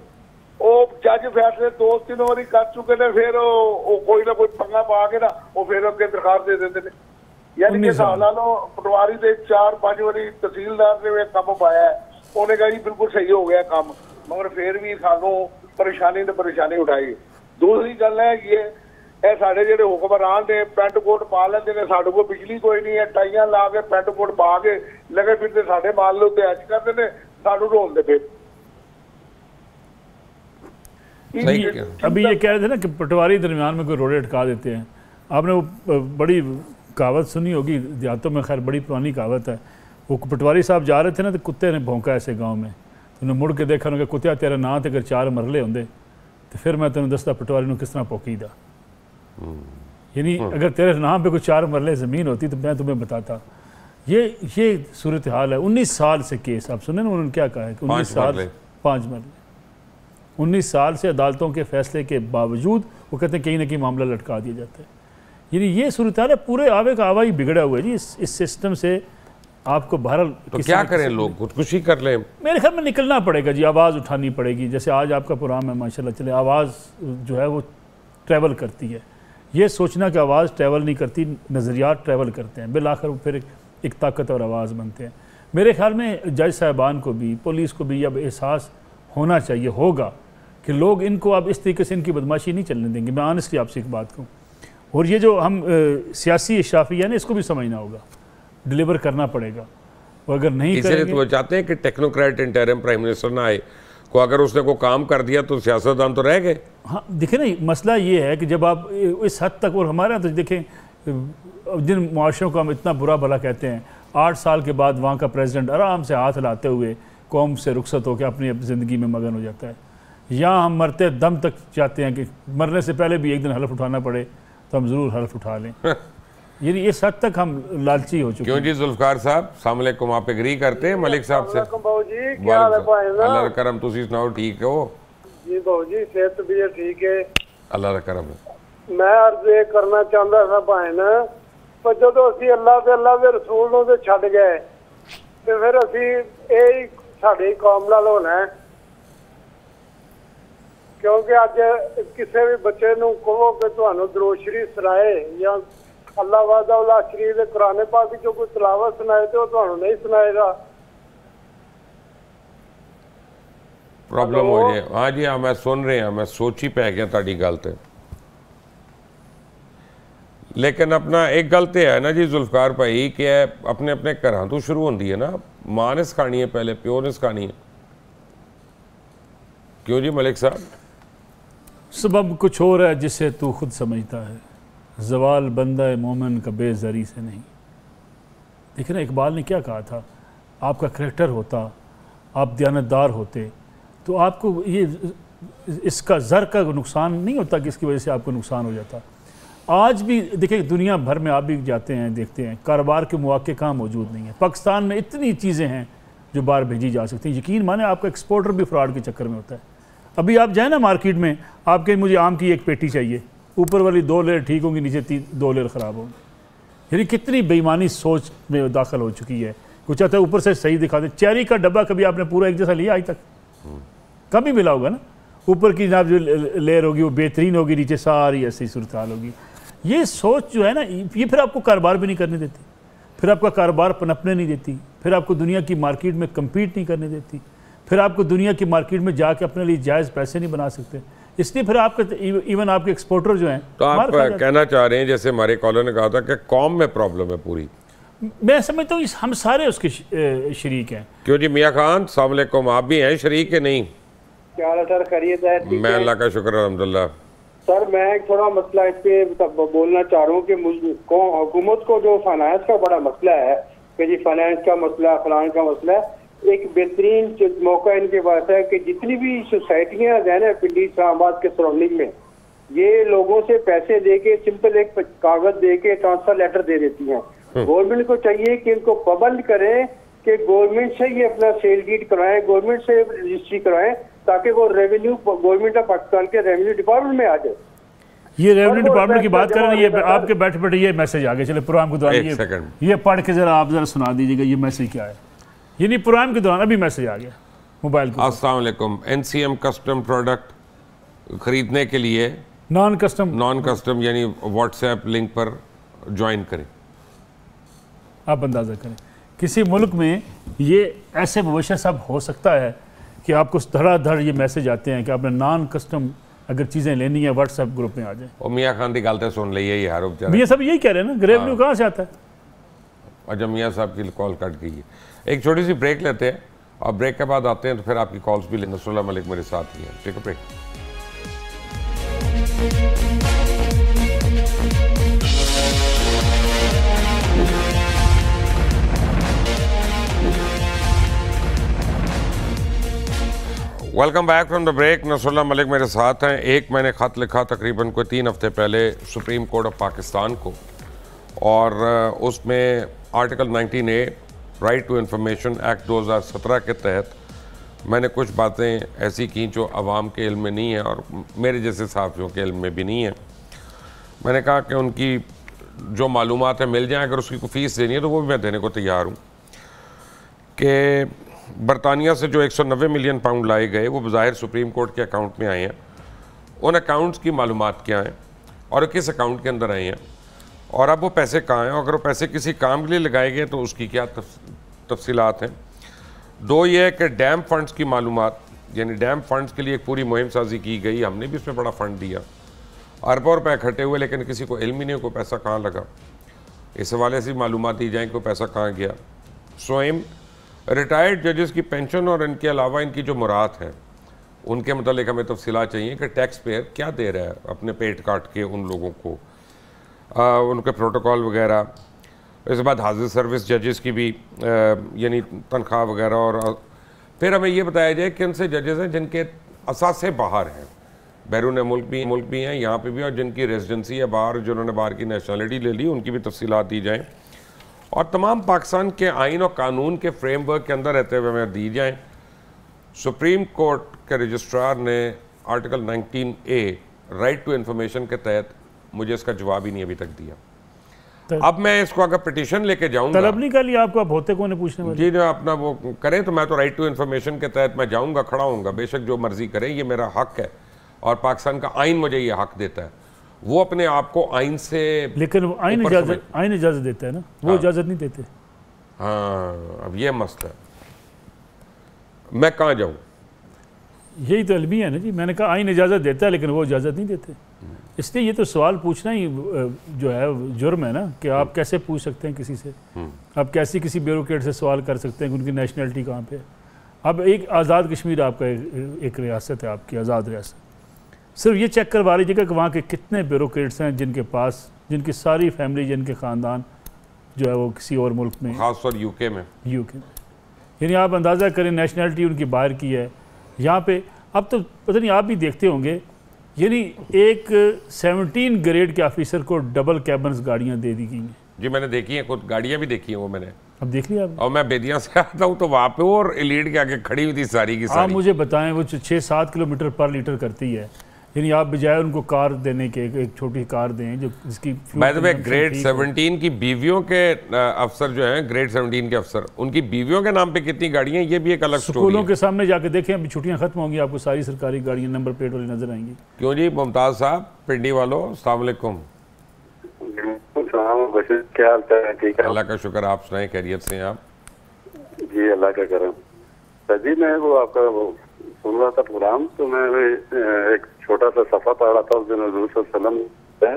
ਉਹ ਜੱਜ ਫੈਸਲੇ 2-3 ਵਾਰੀ ਕਰ ਚੁੱਕੇ ਨੇ, ਫਿਰ ਉਹ ਕੋਈ ਨਾ ਕੋਈ ਪੰਗਾ ਪਾ ਕੇ ਨਾ ਉਹ ਫਿਰ ਅੱਗੇ ਦਰਖਾਸਤ ਦੇ ਦਿੰਦੇ ਨੇ। ਯਾਨੀ ਕਿ ਹਿਸਾਬ ਲਾ ਲਓ ਪਟਵਾਰੀ ਦੇ 4-5 ਵਾਰੀ ਤਹਿਸੀਲਦਾਰ ਨੇ ਵੀ ਕੰਮ ਪਾਇਆ, ਉਹਨੇ ਕਹਾ ਜੀ ਬਿਲਕੁਲ ਸਹੀ ਹੋ ਗਿਆ ਕੰਮ, ਮਗਰ ਫਿਰ ਵੀ ਸਾਨੂੰ ਪਰੇਸ਼ਾਨੀ ਤੇ ਪਰੇਸ਼ਾਨੀ ਉਠਾਈ। ਦੂਸਰੀ ਗੱਲ ਹੈ ਕਿ ਇਹ ਸਾਡੇ ਜਿਹੜੇ ਹੁਕਮਰਾਨ ਨੇ ਪੈਂਟ ਕੋਟ ਪਾ ਲੈਂਦੇ ਨੇ, ਸਾਡੇ ਕੋਲ ਬਿਜਲੀ ਕੋਈ ਨਹੀਂ ਹੈ, ਟਾਈਆਂ ਲਾ ਕੇ ਪੈਂਟ ਕੋਟ ਪਾ ਕੇ ਲਗੇ ਫਿਰਦੇ ਸਾਡੇ ਮਾਲ ਦੇ ਉੱਤੇ ਐਚ ਕਰਦੇ ने, सानू ढोलते फिर। अभी ये कह रहे थे ना कि पटवारी दरमियान में कोई रोड़े अटका देते हैं। आपने वो बड़ी कहावत सुनी होगी देहातों में, खैर बड़ी पुरानी कहावत है। वो पटवारी साहब जा रहे थे ना तो कुत्ते ने भौंका ऐसे गांव में, तो उन्हें मुड़ के देखा उन्होंने कुत्तिया तेरा ना तो अगर 4 मरले होंगे तो फिर मैं तेन दसदा पटवारी को किस तरह पोकी दा। यानी अगर तेरे नाम पे कोई 4 मरले ज़मीन होती तो मैं तुम्हें बताता। ये सूरत हाल है। 19 साल से केस, आप सुने ना उन्होंने क्या कहा है कि 19 साल 5 मरले 19 साल से अदालतों के फैसले के बावजूद वो कहते हैं कहीं ना कहीं मामला लटका दिया जाता है। यानी ये सूरत हाल है, पूरे आवे का आवा ही बिगड़ा हुआ है जी इस सिस्टम से। आपको बहरहाल तो क्या करें, लोग खुदकुशी कर लें? मेरे ख्याल में निकलना पड़ेगा जी, आवाज़ उठानी पड़ेगी। जैसे आज आपका प्रोग्राम है माशाल्लाह चले, आवाज़ जो है वो ट्रैवल करती है। ये सोचना कि आवाज़ ट्रैवल नहीं करती, नज़रियात ट्रैवल करते हैं, बिल आखिर फिर एक ताकत और आवाज़ बनते हैं। मेरे ख्याल में जज साहिबान को भी, पुलिस को भी अब एहसास होना चाहिए होगा कि लोग इनको अब इस तरीके से इनकी बदमाशी नहीं चलने देंगे। मैं ऑनेस्टली आपसे एक बात कहूँ, और ये जो हम सियासी इशराफी है ना, इसको भी समझना होगा, डिलीवर करना पड़ेगा। वो अगर नहीं करेंगे तो वो चाहते हैं कि टेक्नोक्रेट इंटरिम प्राइम मिनिस्टर ना आए को, अगर उसने को काम कर दिया तो सियासतदान तो रह गए। हाँ देखें ना, मसला ये है कि जब आप इस हद तक, और हमारे यहाँ तो देखें जिन मुआशरों को हम इतना बुरा भला कहते हैं, 8 साल के बाद वहाँ का प्रेसिडेंट आराम से हाथ हिलाते हुए कौम से रुखसत होकर अपनी ज़िंदगी में मगन हो जाता है। यहाँ हम मरते दम तक चाहते हैं कि मरने से पहले भी एक दिन हलफ उठाना पड़े तो हम ज़रूर हलफ उठा लें। यानी इस हद तक हम लालची हो चुके हैं। क्यों जी जुल्फकार साहब, अस्सलाम वालेकुम, आप एग्री करते हैं मलिक साहब से? अल्लाह करम, तुसी सुनाओ, ठीक हो जी बाबू जी? सेहत भी है, ठीक है, अल्लाह करम। मैं अर्ज ये करना चाहता था भाई ना, पर जो असी अल्लाह के रसूल नूं ते छड्ड गए तो फिर असी यही साडी कौम नाल होना है। क्योंकि अज किसी भी बच्चे नूं कहो कि तुहानूं दरूद शरीफ सुनाए या अल्लाह वादा शरीफ दे कुरान पाक जो कोई तिलावत सुनाए तो तुहानूं नहीं सुनाएगा। प्रॉब्लम हो जाए। हाँ जी हाँ, मैं सुन रहे हैं, मैं सोच ही पै गया ताड़ी गल ते। लेकिन अपना एक गल तो है ना जी जुल्फकार भाई कि अपने अपने घर तो शुरू होती है ना, माँ ने सिखानी है पहले, प्यो ने सिखानी है। क्यों जी मलिक साहब? सबब कुछ और है जिसे तू खुद समझता है, जवाल बंदा मोमिन का बेजरी से नहीं। देखिए ना, इकबाल ने क्या कहा था, आपका करैक्टर होता, आप दयानतदार होते तो आपको ये इसका ज़र का नुकसान नहीं होता कि इसकी वजह से आपको नुकसान हो जाता। आज भी देखिए दुनिया भर में आप भी जाते हैं, देखते हैं, कारोबार के मौके कहाँ मौजूद नहीं है। पाकिस्तान में इतनी चीज़ें हैं जो बाहर भेजी जा सकती हैं। यकीन माने आपका एक्सपोर्टर भी फ्रॉड के चक्कर में होता है। अभी आप जाए ना मार्केट में, आपके मुझे आम की एक पेटी चाहिए, ऊपर वाली 2 लेयर ठीक होंगी, नीचे 2 लेयर ख़राब होंगी। यानी कितनी बेईमानी सोच में दाखिल हो चुकी है। कुछ चाहता है ऊपर से सही दिखा दे। चेरी का डब्बा कभी आपने पूरा एक जैसा लिया आज तक? कभी मिला होगा ना, ऊपर की जनाब जो लेयर होगी वो बेहतरीन होगी, नीचे सारी ऐसी सूरत हाल होगी। ये सोच जो है ना, ये फिर आपको कारोबार भी नहीं करने देती, फिर आपका कारोबार पनपने नहीं देती, फिर आपको दुनिया की मार्केट में कम्पीट नहीं करने देती, फिर आपको दुनिया की मार्केट में जाके अपने लिए जायज़ पैसे नहीं बना सकते। इसलिए फिर आपके इवन आपके एक्सपोर्टर जो हैं, तो आप कहना चाह रहे हैं जैसे हमारे कॉलर ने कहा था कि कौम में प्रॉब्लम है पूरी। मैं समझता हूँ हम सारे उसके शरीक हैं। क्यों जी मियाँ खान, अस्सलाम वालेकुम, आप भी हैं शरीक के नहीं? क्या हाल है सर, खैरियत है? मैं अल्लाह का शुक्र अल्हम्दुलिल्लाह। सर मैं थोड़ा मसला इस पे बोलना चाह रहा हूँ कि हुकूमत को जो फाइनेंस का बड़ा मसला है कि जी फाइनेंस का मसला, फलान का मसला है, एक बेहतरीन मौका इनके पास है कि जितनी भी सोसाइटियाँ हैं ना पिंडी इस्लामाबाद के सराउंडिंग में, ये लोगों से पैसे दे के सिंपल एक कागज दे के ट्रांसफर लेटर दे देती हैं। गवर्नमेंट को चाहिए कि इनको पाबंद करें कि गवर्नमेंट से ये अपना सेल डीड करवाएं, गवर्नमेंट से रजिस्ट्री करवाएं, ताकि वो रेवेन्यू गवर्नमेंट ऑफ पाकिस्तान के रेवेन्यू डिपार्टमेंट में आ जाए। ये रेवेन्यू डिपार्टमेंट की बात कर रहे हैं, ये आपके बैठे बैठे ये मैसेज आ गया। चले प्रोग्राम के दौरान ये पढ़ के जरा आप जरा सुना दीजिएगा ये मैसेज क्या है। ये नहीं, प्रोग्राम के दौरान अभी मैसेज आ गया। मोबाइल के। अस्सलाम वालेकुम। NCM कस्टम प्रोडक्ट खरीदने के लिए नॉन कस्टम यानी व्हाट्सएप लिंक पर ज्वाइन करें। आप अंदाज़ा करें किसी मुल्क में ये ऐसे मुबशर साहब हो सकता है कि आपको धड़ाधड़ ये मैसेज आते हैं कि आपने नॉन कस्टम अगर चीज़ें लेनी है व्हाट्सएप ग्रुप में आ जाए। और मियाँ खान की गलती सुन ली है यार, मियाँ सब यही कह रहे हैं ना, रेवेन्यू कहाँ से आता है। अच्छा, मियाँ साहब की कॉल कट गई है। एक छोटी सी ब्रेक लेते हैं और ब्रेक के बाद आते हैं तो फिर आपकी कॉल्स भी लेंगे। नसरुल्लाह मलिक मेरे साथ ही हैं। Take a break. Welcome back from the break. Nasrullah Malik मेरे साथ हैं। एक मैंने ख़त लिखा तकरीबन कोई 3 हफ्ते पहले सुप्रीम कोर्ट ऑफ पाकिस्तान को, और उसमें article 19A right to information act 2017 के तहत मैंने कुछ बातें ऐसी की जो आवाम के इल्म में नहीं है और मेरे जैसे सहाफ़ियों के इल्म में भी नहीं है। मैंने कहा कि उनकी जो मालूमात है मिल जाए, अगर उसकी कोई फ़ीस देनी है तो वो भी मैं देने को तैयार हूँ। कि बरतानिया से जो 190 मिलियन पाउंड लाए गए वो बज़ाहिर सुप्रीम कोर्ट के अकाउंट में आए हैं। उन अकाउंट्स की मालूमात क्या हैं और किस अकाउंट के अंदर आए हैं, और अब वो पैसे कहाँ हैं, और अगर वो पैसे किसी काम के लिए लगाए गए तो उसकी क्या तफसीलात हैं। दो ये है कि डैम फंड्स की मालूमात, यानी डैम फंड्स के लिए एक पूरी मुहिम साजी की गई। हमने भी इसमें बड़ा फ़ंड दिया, अरबों रुपये इकट्ठे हुए, लेकिन किसी को इल्म ही नहीं कोई पैसा कहाँ लगा। इस हवाले से मालूमात दी जाए कोई पैसा कहाँ गया। स्वयं रिटायर्ड जजेस की पेंशन और इनके अलावा इनकी जो मुराद है उनके मतलब हमें तफसीलात चाहिए कि टैक्स पेयर क्या दे रहा है अपने पेट काट के उन लोगों को, उनके प्रोटोकॉल वगैरह। इसके बाद हाजिर सर्विस जजेस की भी यानी तनख्वाह वगैरह, और फिर हमें ये बताया जाए कि उनसे जजेस हैं जिनके असासे बाहर हैं, बैरून मुल्क भी हैं यहाँ पे भी, और जिनकी रेजिडेंसी है बाहर, जिन्होंने बाहर की नेशनलिटी ले ली, उनकी भी तफसीलात दी जाएँ, और तमाम पाकिस्तान के आइन और कानून के फ्रेमवर्क के अंदर रहते हुए हमें दी जाएँ। सुप्रीम कोर्ट के रजिस्ट्रार ने article 19A right to information के तहत मुझे इसका जवाब ही नहीं अभी तक दिया। अब मैं इसको अगर पिटीशन लेके जाऊंगा, तलब नहीं कर लिया आपको, आप होते कौन है पूछने वाले? जी जो अपना वो करें तो मैं तो राइट टू इंफॉर्मेशन के तहत मैं जाऊंगा, खड़ा होऊंगा, बेशक जो मर्जी करें, ये मेरा हक है और पाकिस्तान का आइन मुझे ये हक देता है। वो अपने आप को आइन से, लेकिन आइन इजाजत देता है ना, वो इजाजत नहीं देते। हाँ, अब ये मसला है, मैं कहाँ जाऊँ? यही तो अलमी है ना जी। मैंने कहा आइन इजाज़त देता है लेकिन वो इजाज़त नहीं देते। इसलिए ये तो सवाल पूछना ही जो है जुर्म है ना, कि आप कैसे पूछ सकते हैं किसी से, आप कैसे किसी ब्यूरोक्रेट से सवाल कर सकते हैं कि उनकी नेशनलिटी कहाँ पे है। अब एक आज़ाद कश्मीर आपका एक रियासत है, आपकी आज़ाद रियासत, सिर्फ ये चेक करवा लीजिएगा कि वहाँ के कितने ब्यूरोक्रेट्स हैं जिनके पास, जिनकी सारी फैमिली, जिनके ख़ानदान जो है वो किसी और मुल्क में, खासतौर यूके में, यानी आप अंदाज़ा करें नेशनलिटी उनकी बाहर की है। यहाँ पे अब तो पता नहीं, आप भी देखते होंगे, यानी एक 17 ग्रेड के ऑफिसर को डबल कैबन्स गाड़ियाँ दे दी गई हैं। जी मैंने देखी हैं, कुछ गाड़ियाँ भी देखी हैं वो मैंने। अब देख लिया आप? और मैं बेदिया से आता हूँ तो वहाँ पे वो और एलीट के आगे खड़ी हुई थी सारी की सारी। आप मुझे बताएं, वो 6-7 किलोमीटर पर लीटर करती है, यानी आप बजाय उनको कार देने के एक छोटी कार दें जो जिसकी ग्रेड 17 की बीवियों के अफसर जो हैं, ग्रेड 17 के अफसर, उनकी बीवियों के नाम पे कितनी गाड़ियां, ये भी एक अलग स्टोरी है। स्कूलों के सामने जाके देखें, अभी छुट्टियां खत्म होंगी, आपको सारी सरकारी गाड़ियां नंबर प्लेट वाली नजर आएंगी। क्यों जी मुमताज साहब, पिंडी वालों, अस्सलाम वालेकुम। क्या हाल है? ठीक है, अल्लाह का शुक्र, आप सुनाएं, खैरियत से हैं आप? जी अल्लाह का करम। सर जी मैं वो आपका वो सुन रहा था प्रोग्राम, तो मैं एक छोटा सा सफ़ा पढ़ा था उस दिन हुज़ूर सल्लल्लाहु अलैहि वसल्लम है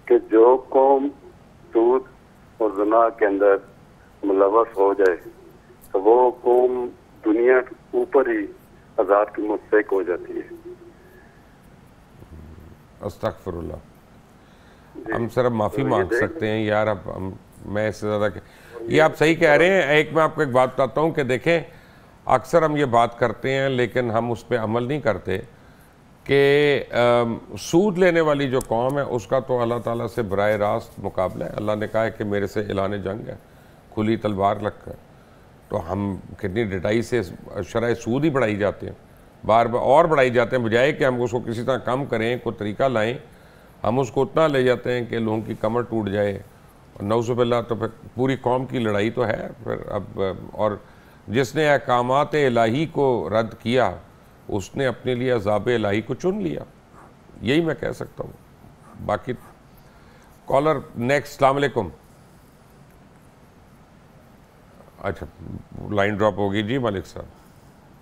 कि जो कौम सूद और ज़िना के अंदर मुलव्वस हो जाए तो वो कौम दुनिया के ऊपर ही अज़ाब की मुस्तहिक़ हो जाती है। अस्तग़फिरुल्लाह। हम सिर्फ माफ़ी मांग सकते हैं यार, अब मैं इससे ज़्यादा, ये आप सही कह रहे हैं। एक मैं आपको एक बात बताता हूँ कि देखें, अक्सर हम ये बात करते हैं लेकिन हम उस पर अमल नहीं करते कि सूद लेने वाली जो कौम है उसका तो अल्लाह ताला से बराह रास्त मुकाबला है। अल्लाह ने कहा है कि मेरे से ऐलान जंग है, खुली तलवार रखकर। तो हम कितनी डिटाई से शरह सूद ही बढ़ाई जाते हैं, बार बार और बढ़ाई जाते हैं, बजाय कि हम उसको किसी तरह कम करें, कोई तरीका लाएँ, हम उसको उतना ले जाते हैं कि लोगों की कमर टूट जाए और नौज़ुबिल्लाह। तो फिर पूरी कौम की लड़ाई तो है फिर अब। और जिसने अहकामात इलाही को रद्द किया उसने अपने लिए अज़ाब इलाही को चुन लिया, यही मैं कह सकता हूँ। बाकी कॉलर नेक्स्ट। अस्सलाम वालेकुम। अच्छा, लाइन ड्रॉप होगी जी मालिक साहब।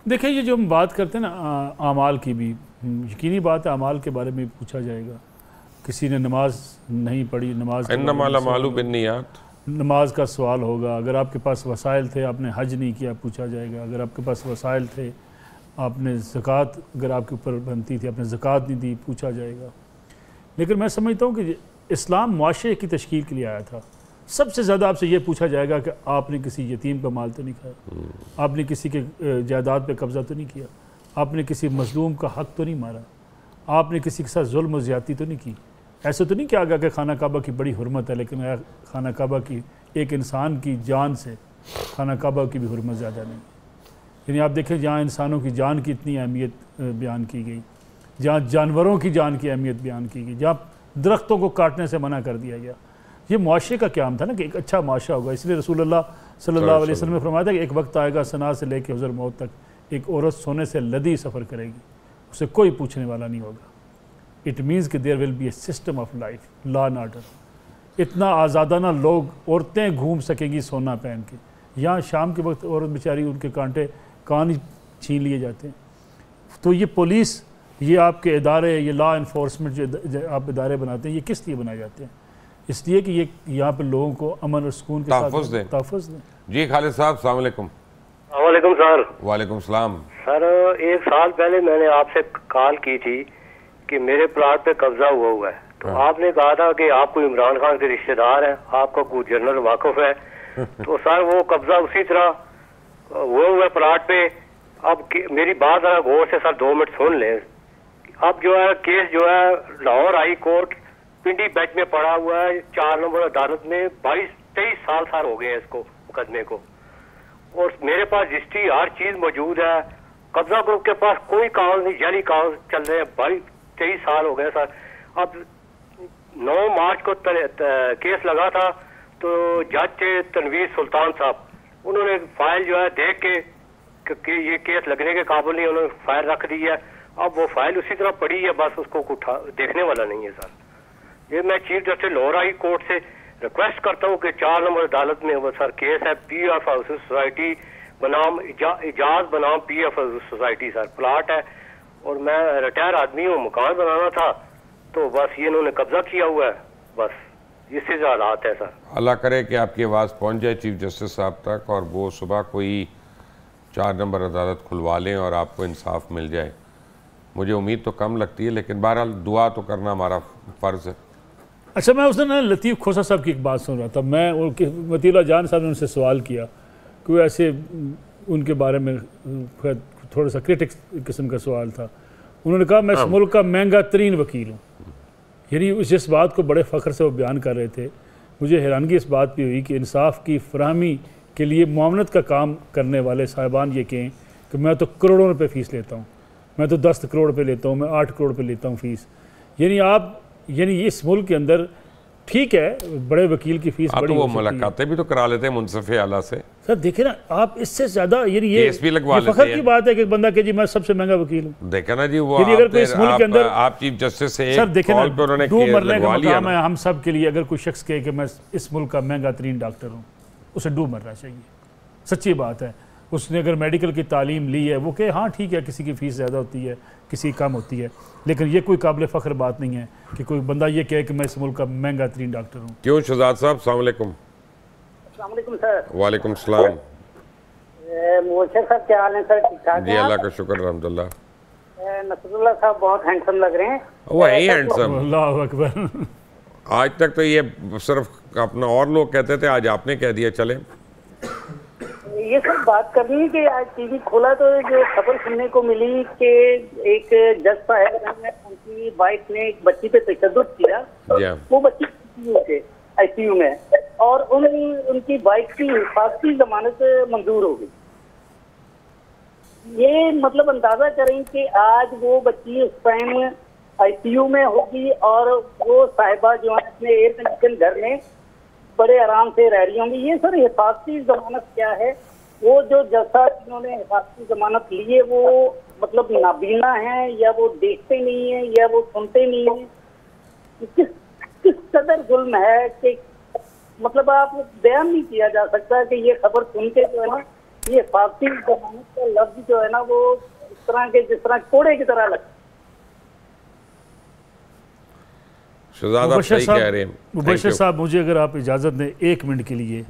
देखिए, ये जो हम बात करते हैं ना आमाल की, भी यकीनी बात है आमाल के बारे में पूछा जाएगा। किसी ने नमाज नहीं पढ़ी, नमाज इन्नमल अमालु बिन्नियात, नमाज का सवाल होगा। अगर आपके पास वसाइल थे, आपने हज नहीं किया, पूछा जाएगा। अगर आपके पास वसाइल थे, आपने ज़कात अगर आपके ऊपर बनती थी, आपने ज़कात नहीं दी, पूछा जाएगा। लेकिन मैं समझता हूँ कि इस्लाम मुआशरे की तश्कील के लिए आया था। सबसे ज़्यादा आपसे ये पूछा जाएगा कि आपने किसी यतीम का माल तो नहीं खाया, आपने किसी के जायदाद पे कब्ज़ा तो नहीं किया, आपने किसी मजलूम का हक़ तो नहीं मारा, आपने किसी के साथ जुल्म और ज़्यादती तो नहीं की। ऐसा तो नहीं किया गया कि खाना काबा की बड़ी हुर्मत है, लेकिन खाना काबा की एक इंसान की जान से खाना काबा की भी हुर्मत ज़्यादा नहीं। यानी आप देखें, जहाँ इंसानों की जान की इतनी अहमियत बयान की गई, जहाँ जानवरों की जान की अहमियत बयान की गई, जहाँ दरख्तों को काटने से मना कर दिया गया, ये मुआशरे का क्याम था ना कि एक अच्छा मुआशरा होगा। इसलिए रसूलुल्लाह सल्लल्लाहु अलैहि वसल्लम ने फरमाया था कि एक वक्त आएगा सना से लेकर हुज़ुर मौत तक एक औरत सोने से लदी सफ़र करेगी, उसे कोई पूछने वाला नहीं होगा। इट मीन्स कि there will be a system of life, law and order. इतना आज़ादाना लोग, औरतें घूम सकेंगी सोना पहन के। यहाँ शाम के वक्त औरत बेचारी, उनके कांटे कान ही छीन लिए जाते हैं। तो ये पुलिस, ये आपके इदारे, ये लॉ इन्फोर्समेंट जो आप इदारे बनाते हैं, ये किस लिए बनाए जाते हैं? इसलिए कि ये यहाँ पर लोगों को अमन और सुकून के साथ तहफ़्फ़ुज़ दें। जी खालिद साहब, अस्सलाम वालेकुम। वालेकुम सर। वालेकुम सलाम। सर, एक साल पहले मैंने आपसे कॉल की थी कि मेरे प्लाट पे कब्जा हुआ है, तो आपने कहा था कि आप कोई इमरान खान के रिश्तेदार हैं, आपका कोई जनरल वाकिफ है। तो सर वो कब्जा उसी तरह हुआ प्लाट पे। अब मेरी बात गौर से सर 2 मिनट सुन लें। अब जो है केस जो है लाहौर हाई कोर्ट पिंडी बेंच में पड़ा हुआ है, 4 नंबर अदालत में 22-23 साल सर हो गए हैं इसको मुकदमे को, और मेरे पास रजिस्ट्री हर चीज मौजूद है। कब्जा ग्रुप के पास कोई कागज नहीं, जाली कागज चल रहे हैं। 22-23 साल हो गए सर। अब 9 मार्च को केस लगा था, तो जज थे तनवीर सुल्तान साहब, उन्होंने फाइल जो है देख के कि ये केस लगने के काबिल नहीं, उन्होंने फाइल रख दी है। अब वो फाइल उसी तरह पड़ी है, बस उसको देखने वाला नहीं है सर। ये मैं chief justice Lahore high court से रिक्वेस्ट करता हूँ कि 4 नंबर अदालत में वो सर केस है पीएफ सोसाइटी बनाम इजाज बनाम पीएफ सोसाइटी सर, प्लाट है और मैं रिटायर आदमी हूँ, मकान बनाना था, तो बस ये इन्होंने कब्जा किया हुआ है। बस इससे जो हालात है सर। अल्लाह करे कि आपकी आवाज़ पहुँच जाए चीफ जस्टिस साहब तक और वो सुबह कोई 4 नंबर अदालत खुलवा लें और आपको इंसाफ मिल जाए। मुझे उम्मीद तो कम लगती है, लेकिन बहरहाल दुआ तो करना हमारा फ़र्ज़ है। अच्छा, मैं उस दिन लतीफ़ खोसा साहब की एक बात सुन रहा था। मैं उनके मतीला जान साहब ने उनसे सवाल किया कि वो ऐसे उनके बारे में थोड़ा सा क्रिटिक्स किस्म का सवाल था। उन्होंने कहा मैं इस मुल्क का महंगा तरीन वकील हूँ। यानी जिस बात को बड़े फ़ख्र से वो बयान कर रहे थे, मुझे हैरानगी इस बात भी हुई कि इंसाफ की फराहमी के लिए मुआवनत का काम करने वाले साहिबान ये कहें कि मैं तो करोड़ों रुपए फ़ीस लेता हूँ, मैं तो 10 करोड़ रुपये लेता हूँ, मैं 8 करोड़ रुपये लेता हूँ फ़ीस। यानी इस मुल्क के अंदर ठीक है बड़े वकील की फीस बड़ी, तो वो मुलाकातें भी तो करा लेते हैं मुनसिफ़े आला से। सर देखे ना आप, इससे ज़्यादा यानी ये फख्र की बात है कि बंदा के जी मैं सबसे महंगा वकील हूँ। देखे ना जी, वो अगर कोई इस मुल्क के अंदर आप चीफ जस्टिस से सर देखे ना, डूब मरने का लिया मकाम है हम सब के लिए। अगर कोई शख्स कहे कि मैं इस मुल्क का महंगा तरीन डॉक्टर हूँ, उसे डूब मरना चाहिए। सच्ची बात है। उसने अगर मेडिकल की तालीम ली है, वो कहे हाँ ठीक है, किसी की फ़ीस ज़्यादा होती है, किसी की कम होती है, लेकिन ये कोई काबिल फ़ख्र बात नहीं है कि कोई बंदा ये कहे कि मैं इस मुल्क का महंगा तरीन डॉक्टर हूँ। क्यों शहजाद साहब, अस्सलाम वालेकुम। सर। वालेकुम सलाम। मोर्शद साहब क्या हाल है सर? ठीक ठाक जी अल्लाह का शुक्र अल्हम्दुलिल्लाह। नसरुल्लाह साहब बहुत हैंडसम लग रहे हैं। वो है ही हैंडसम, अल्लाह अकबर। आज तक तो ये सिर्फ अपना और लोग कहते थे, आज आपने कह दिया। चले ये सब बात करनी है कि आज टीवी खोला तो जो खबर सुनने को मिली कि एक जज साहब ने उनकी वाइफ ने एक बच्ची पे तशद्दुद किया, वो बच्ची आईसीयू में, और उनकी वाइफ की हिफाजती जमानत मंजूर हो गई। ये मतलब अंदाजा करें कि आज वो बच्ची उस टाइम आईसीयू में होगी और वो साहिबा जो है अपने एयर कंडीशन घर में बड़े आराम से रह रही होंगी। ये सर हिफाजती जमानत क्या है वो जो जैसा इन्होंने हिफाजती जमानत ली है वो मतलब नाबीना है या वो देखते नहीं है या वो सुनते नहीं है, किस कदर जुल्म है कि मतलब आप बयान नहीं किया जा सकता कि ये खबर सुन के जो है ना ये हिफाजती जमानत का लफ्ज जो है ना वो इस तरह के जिस तरह कोड़े की तरह लगता है। मुबशर साहब, मुझे अगर आप इजाज़त दें 1 मिनट के लिए,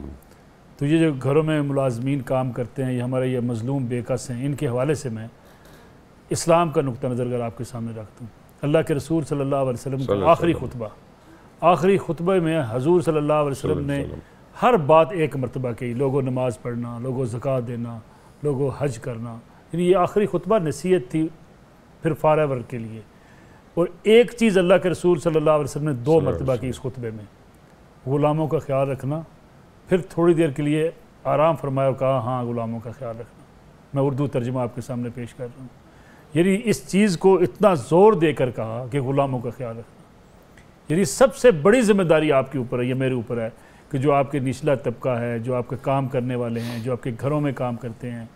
तो ये जो घरों में मुलाजमीन काम करते हैं, ये हमारे ये मजलूम बेकस हैं, इनके हवाले से मैं इस्लाम का नुक्ता नज़र अगर आपके सामने रखता हूँ। अल्लाह के रसूल सल्लल्लाहु अलैहि वसल्लम का आखिरी खुतबा में हजूर सल्लल्लाहु अलैहि वसल्लम ने हर बात एक मरतबा की, लोगों नमाज़ पढ़ना, लोगों ज़कात देना, लोगों हज करना, यानी ये आखिरी खुतबा नसीहत थी फिर फॉरएवर के लिए। और एक चीज़ अल्लाह के रसूल सल्लल्लाहु अलैहि वसल्लम ने 2 मरतबा की इस खुतबे में, गुलामों का ख्याल रखना, फिर थोड़ी देर के लिए आराम फरमाया और कहा हाँ गुलामों का ख्याल रखना। मैं उर्दू तर्जुमा आपके सामने पेश कर रहा हूँ। यानी इस चीज़ को इतना ज़ोर देकर कहा कि गुलामों का ख्याल रखना, यानी सबसे बड़ी जिम्मेदारी आपके ऊपर है, ये मेरे ऊपर है कि जो आपके निचला तबका है, जो आपके काम करने वाले हैं, जो आपके घरों में काम करते हैं,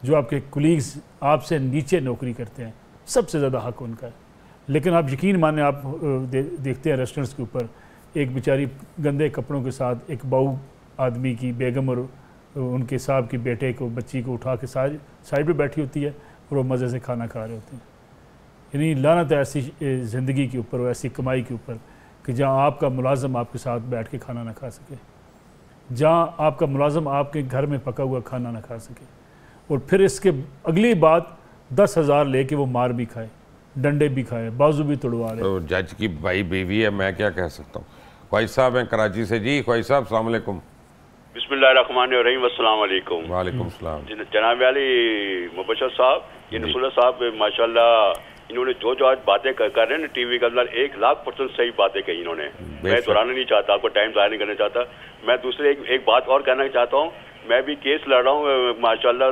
जो आपके कुलीग्स आपसे नीचे नौकरी करते हैं, सबसे ज़्यादा हक उनका है। लेकिन आप यकीन माने, आप देखते हैं रेस्टोरेंट्स के ऊपर एक बेचारी गंदे कपड़ों के साथ एक बहू आदमी की बेगम और उनके साहब की बेटे को, बच्ची को उठा के साइड पे बैठी होती है और वो मज़े से खाना खा रहे होते हैं। यानी लानत है ऐसी ज़िंदगी के ऊपर और ऐसी कमाई के ऊपर कि जहाँ आपका मुलाजम आपके साथ बैठ के खाना ना खा सके, जहाँ आपका मुलाजम आपके घर में पका हुआ खाना ना खा सके, और फिर इसके अगली बात 10,000 लेके वो मार भी खाए, डंडे भी खाए, बाजू भी तोड़वा रहे। तो जज की भाई बीवी है, मैं क्या कह सकता हूँ। ख्वाहिश साहब हैं कराची से। जी ख्वाहिश साहब, अस्सलाम वालेकुम। बिस्मिल्लाहिर्रहमानिर्रहीम, अस्सलाम वालेकुम। वालेकुम सलाम। जनाब अली मुबशर साहब, ये नसरुल्लाह साहब माशाल्लाह, इन्होंने जो आज बातें कर रहे हैं ना टीवी के अंदर, 1,00,000% सही बातें कही इन्होंने। मैं दोहराना नहीं चाहता, आपको टाइम ज़ाया नहीं करना चाहता। मैं दूसरे एक बात और कहना चाहता हूँ। मैं भी केस लड़ रहा हूँ माशाल्लाह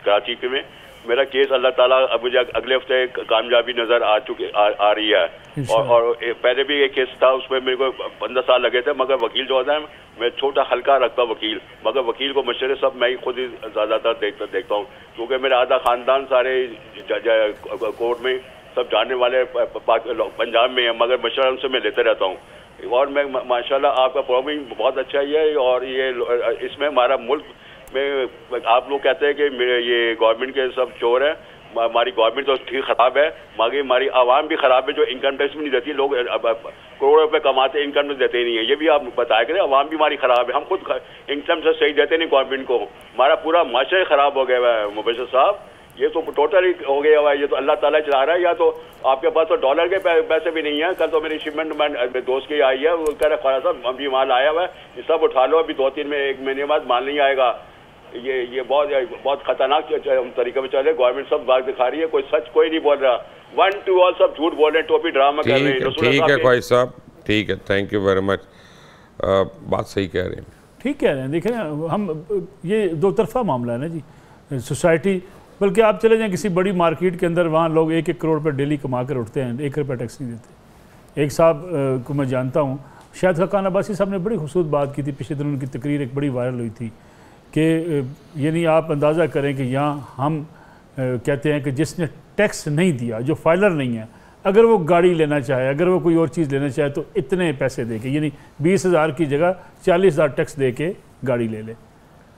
कराची के में। मेरा केस अल्लाह ताला अब मुझे अगले हफ्ते कामयाबी नजर आ रही है। और पहले भी एक केस था, उसमें मेरे को 15 साल लगे थे, मगर वकील जो होता है मैं छोटा हल्का रखता वकील, मगर वकील को मशवरे सब मैं ही खुद ही ज़्यादातर देखता हूँ, क्योंकि मेरा आधा ख़ानदान सारे कोर्ट में सब जानने वाले पंजाब में है, मगर मशवरा उनसे मैं लेते रहता हूँ। और मैं माशाल्लाह आपका प्रोग्राम बहुत अच्छा ही है। और ये इसमें हमारा मुल्क में आप लोग कहते हैं कि ये गवर्नमेंट के सब चोर हैं, हमारी गवर्नमेंट तो ठीक खराब है, मगर हमारी आवाम भी खराब है जो इनकम टैक्स भी नहीं देती। लोग करोड़ों रुपए कमाते हैं, इनकम टैक्स देते ही नहीं है। ये भी आप बताया करें, आवाम भी हमारी खराब है, हम खुद इनकम टैक्स सही देते नहीं गवर्नमेंट को। हमारा पूरा माशरा खराब हो गया है मुबशर साहब, ये तो टोटल ही हो गया हुआ है। ये तो अल्लाह ताला चला रहा है, या तो आपके पास तो डॉलर के पैसे भी नहीं है। कल तो मेरी शिपमेंट मेरे दोस्त की आई है, वो कह रहा ख्वाजा साहब अभी माल आया हुआ है, ये सब उठा लो, अभी 2-3 में 1 महीने बाद माल नहीं आएगा। ये बहुत खतरनाक तरीके में चले। गवर्नमेंट सब बात दिखा रही है, कोई सच कोई नहीं बोल रहा, 1 2 ऑल सब झूठ बोल रहे हैं, टोपी ड्रामा कर रहे हैं। ठीक है ख्वाहिश साहब, ठीक है, थैंक यू वेरी मच। बात सही कह रहे हैं, ठीक कह रहे हैं। देखें हम ये दो तरफा मामला है ना जी, सोसाइटी। बल्कि आप चले जाएं किसी बड़ी मार्केट के अंदर, वहाँ लोग 1-1 करोड़ रुपये डेली कमा कर उठते हैं, 1 रुपया टैक्स नहीं देते। एक साहब को मैं जानता हूँ, शायद खान अब्बासी साहब ने बड़ी खूबसूरत बात की थी पिछले दिन, उनकी तकरीर एक बड़ी वायरल हुई थी कि यानी आप अंदाज़ा करें कि यहाँ हम कहते हैं कि जिसने टैक्स नहीं दिया, जो फाइलर नहीं है, अगर वो गाड़ी लेना चाहे, अगर वो कोई और चीज़ लेना चाहे तो इतने पैसे दे के, यानी 20,000 की जगह 40,000 टैक्स दे के गाड़ी ले ले।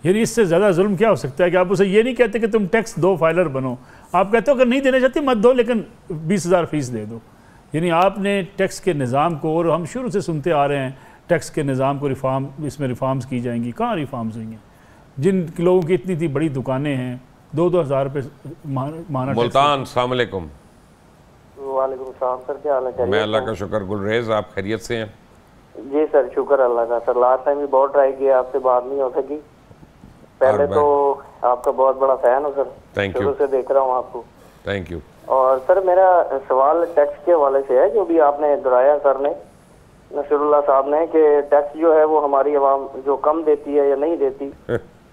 यानी इससे ज़्यादा जुल्म क्या हो सकता है कि आप उसे ये नहीं कहते कि तुम टैक्स दो, फाइलर बनो। आप कहते हो अगर नहीं देना चाहते मत दो, लेकिन 20,000 फीस दे दो। यानी आपने टैक्स के निज़ाम को, और हम शुरू से सुनते आ रहे हैं टैक्स के निज़ाम को इसमें रिफॉर्म्स की जाएंगी, कहाँ रिफॉर्म्स हुई हैं? जिन लोगों की इतनी इतनी बड़ी दुकानें हैं, 2-2 हज़ार रुपये माना। मुल्तान, अस्सलाम वालेकुम। वालेकुम सलाम सर, क्या हाल है? मैं अल्लाह का शुक्र, गुलरेज, आप खैरियत से हैं? जी सर, शुक्र अल्लाह का। सर लास्ट टाइम भी बहुत ट्राई किया, आपसे बात नहीं हो सकी। पहले तो आपका बहुत बड़ा फैन हूँ सर, थैंक यू, शुरू से देख रहा हूँ आपको, थैंक यू। और सर मेरा सवाल टैक्स के हवाले से है, जो भी आपने दोहराया सर ने, नसरुल्लाह साहब ने, कि टैक्स जो है वो हमारी आवाम जो कम देती है या नहीं देती।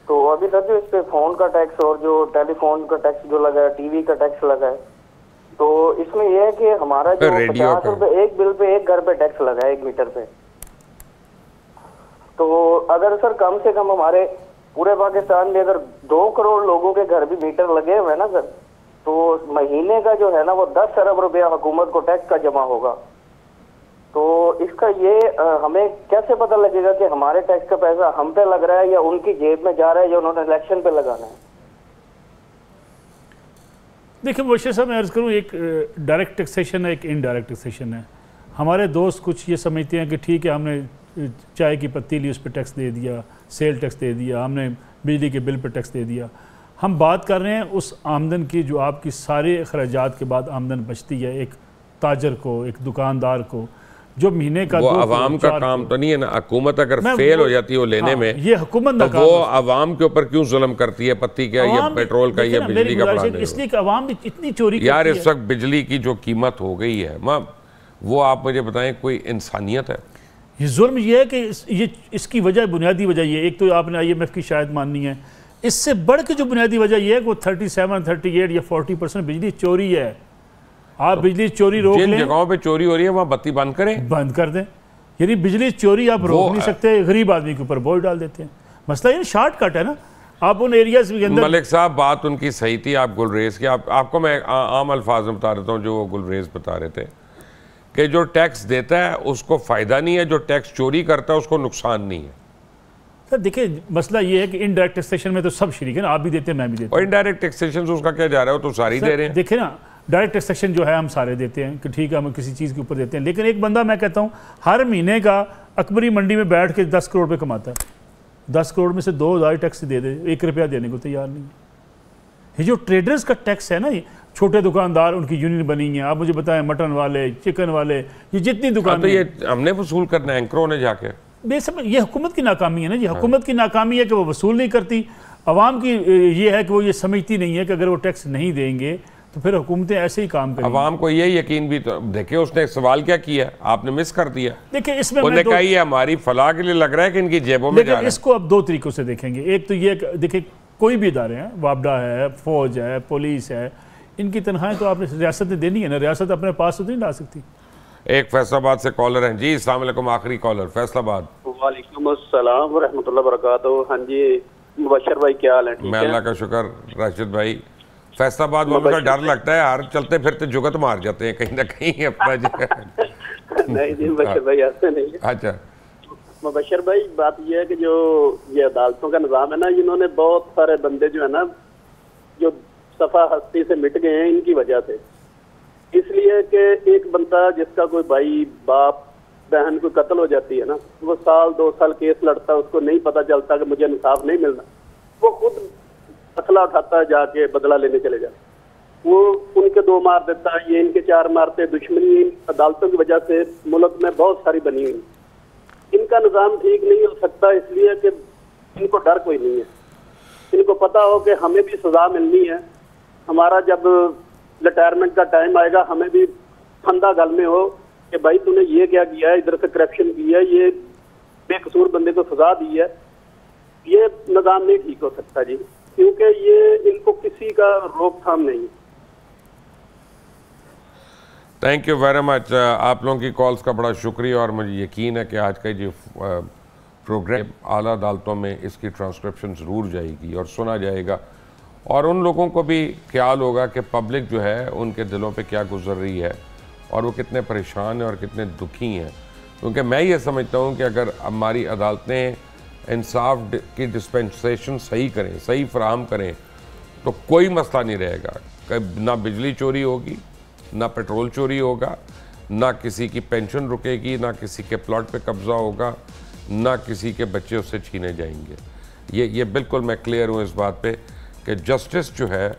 तो अभी सर जो इस पे फोन का टैक्स और जो टेलीफोन का टैक्स जो लगा है, टीवी का टैक्स लगा है, तो इसमें यह है कि हमारा जो 50 रुपए एक बिल पे, एक घर पे टैक्स लगा है, 1 मीटर पे। तो अगर सर कम से कम हमारे पूरे पाकिस्तान में अगर 2 करोड़ लोगों के घर भी मीटर लगे हुए हैं ना सर, तो महीने का जो है ना वो 10 अरब रुपया हुकूमत को टैक्स का जमा होगा। तो इसका ये हमें कैसे पता लगेगा कि हमारे टैक्स का पैसा हम पे लग रहा है या उनकी जेब में जा रहा है या उन्होंने इलेक्शन पे लगाना है? देखिए मुबशर साहब, मैं अर्ज़ करूँ, एक डायरेक्ट टैक्सेशन है, एक इनडायरेक्ट टैक्सेशन है। हमारे दोस्त कुछ ये समझते हैं कि ठीक है, हमने चाय की पत्ती ली, उस पर टैक्स दे दिया, सेल टैक्स दे दिया, हमने बिजली के बिल पर टैक्स दे दिया। हम बात कर रहे हैं उस आमदन की जो आपकी सारे अखराजात के बाद आमदन बचती है एक ताजर को, एक दुकानदार को, जो महीने का वो अवाम का काम तो नहीं है ना। हुकूमत अगर फेल हो जाती है वो लेने में, ये हुकूमत तो वो अवाम के ऊपर क्यों जुल्म करती है, पत्ती का या पेट्रोल का या बिजली का बढ़ाने? इसलिए कि अवाम इतनी चोरी यार इस वक्त बिजली की जो कीमत हो गई है, वो आप मुझे बताएं, कोई इंसानियत है? ये जुल्म ये है कि इसकी वजह, बुनियादी वजह ये, एक तो आपने IMF की शायद माननी है, इससे बढ़ के जो बुनियादी वजह यह है कि वो 37, 38 या 40% बिजली चोरी है। आप बिजली चोरी रोक लें, जिन जगहों पे चोरी हो रही है वहाँ बत्ती बंद करें, बंद कर दें। यानी बिजली चोरी आप रोक नहीं सकते, गरीब आदमी के ऊपर बोझ डाल देते हैं। मसला ये शॉर्टकट है ना, आप उन एरियाज के अंदर। मलिक साहब बात उनकी सही थी, आप गुलरेज की, आपको मैं आम अल्फाज में बता देता हूँ जो वो गुलरेज बता रहे थे कि जो टैक्स देता है उसको फ़ायदा नहीं है, जो टैक्स चोरी करता है उसको नुकसान नहीं है। सर देखिए मसला ये है कि इनडायरेक्ट टैक्सेशन में तो सब शरीक है ना, आप भी देते हैं, मैं भी देता हूँ। और इनडायरेक्ट टैक्सेशन से उसका क्या जा रहा है, वो तो सारी दे रहे हैं। देखिए ना, डायरेक्ट टैक्सेशन जो है हम सारे देते हैं कि ठीक है, हम किसी चीज़ के ऊपर देते हैं, लेकिन एक बंदा, मैं कहता हूँ, हर महीने का अकबरी मंडी में बैठ के 10 करोड़ रुपये कमाता है, 10 करोड़ में से 2000 टैक्स दे दे, 1 रुपया देने को तैयार नहीं है। ये जो ट्रेडर्स का टैक्स है ना, ये छोटे दुकानदार, उनकी यूनियन बनी है, आप मुझे बताएं, मटन वाले, चिकन वाले, ये जितनी दुकान, तो ये हमने वसूल करना है एंकरों ने जाके। बेसब ये हुकूमत की नाकामी है ना जी, हुकूमत की नाकामी है कि वो वसूल नहीं करती। अवाम की ये है कि वो ये समझती नहीं है कि अगर वो टैक्स नहीं देंगे तो फिर हुकूमतें ऐसे ही काम करेंगी। अवाम को ये यकीन भी तो देखिए, उसने सवाल क्या किया, आपने मिस कर दिया। देखिए इसमें उन्होंने कहा ये हमारी फलाह के लिए लग रहा है कि इनकी जेबों में जा रहा है। इसको अब 2 तरीकों से देखेंगे। एक तो ये देखिए, कोई भी इदारे हैं, वापडा है, फौज है, पुलिस है, इनकी तनख्वाहें तो आपने रियासत ने देनी है ना, रियासत अपने पास तो नहीं ला सकती। एक फैसलाबाद से कॉलर हैं जी, अस्सलाम वालेकुम, आखिरी कॉलर फैसलाबाद। वालेकुम अस्सलाम व रहमतुल्लाहि व बरकातहू। हाँ जी मुबशर भाई, क्या हाल है? ठीक है, मैं अल्लाह का शुक्र। राशिद भाई, फैसलाबाद वालों का डर लगता है, हर चलते फिरते जुगत मार जाते हैं कहीं ना कहीं अपना जी। नहीं जी मुबशर भाई, ऐसे नहीं है। अच्छा मुबशर भाई, बात यह है कि जो ये अदालतों का निज़ाम है ना, इन्होंने बहुत सारे बंदे जो है ना, जो सफा हस्ती से मिट गए हैं इनकी वजह से। इसलिए कि एक बंदा जिसका कोई भाई, बाप, बहन कोई कत्ल हो जाती है ना, वो 1-2 साल केस लड़ता है, उसको नहीं पता चलता कि मुझे इंसाफ नहीं मिलना, वो खुद असला उठाता है, जाके बदला लेने चले जाता। वो उनके 2 मार देता है, ये इनके 4 मारते। दुश्मनी अदालतों की वजह से मुल्क में बहुत सारी बनी हुई। इनका निज़ाम ठीक नहीं हो सकता, इसलिए कि इनको डर कोई नहीं है। इनको पता हो कि हमें भी सजा मिलनी है, हमारा जब रिटायरमेंट का टाइम आएगा हमें भी फंदा गल में हो कि भाई तूने ये क्या किया है, इधर से करप्शन किया है, ये बेकसूर बंदे को सजा दी है। ये निज़ाम नहीं ठीक हो सकता जी, क्योंकि ये इनको किसी का रोकथाम नहीं। Thank you very much. आप लोगों की कॉल्स का बड़ा शुक्रिया, और मुझे यकीन है कि आज का जो प्रोग्राम आला अदालतों में इसकी ट्रांसक्रिप्शन ज़रूर जाएगी और सुना जाएगा, और उन लोगों को भी ख्याल होगा कि पब्लिक जो है उनके दिलों पे क्या गुजर रही है और वो कितने परेशान हैं और कितने दुखी हैं। क्योंकि मैं ये समझता हूँ कि अगर हमारी अदालतें इंसाफ की डिस्पेंसेशन सही करें, सही फराहम करें, तो कोई मसला नहीं रहेगा। ना बिजली चोरी होगी, ना पेट्रोल चोरी होगा, ना किसी की पेंशन रुकेगी, ना किसी के प्लॉट पे कब्ज़ा होगा, ना किसी के बच्चे उससे छीने जाएंगे। ये बिल्कुल मैं क्लियर हूँ इस बात पे कि जस्टिस जो है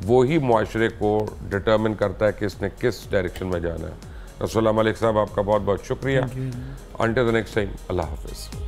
वो ही मुआशरे को डिटर्मिन करता है कि इसने किस डायरेक्शन में जाना है। रसूलुल्लाह मलिक साहब, आपका बहुत बहुत शुक्रिया। अंटिल द नेक्स्ट टाइम, अल्लाह हाफ़िज़।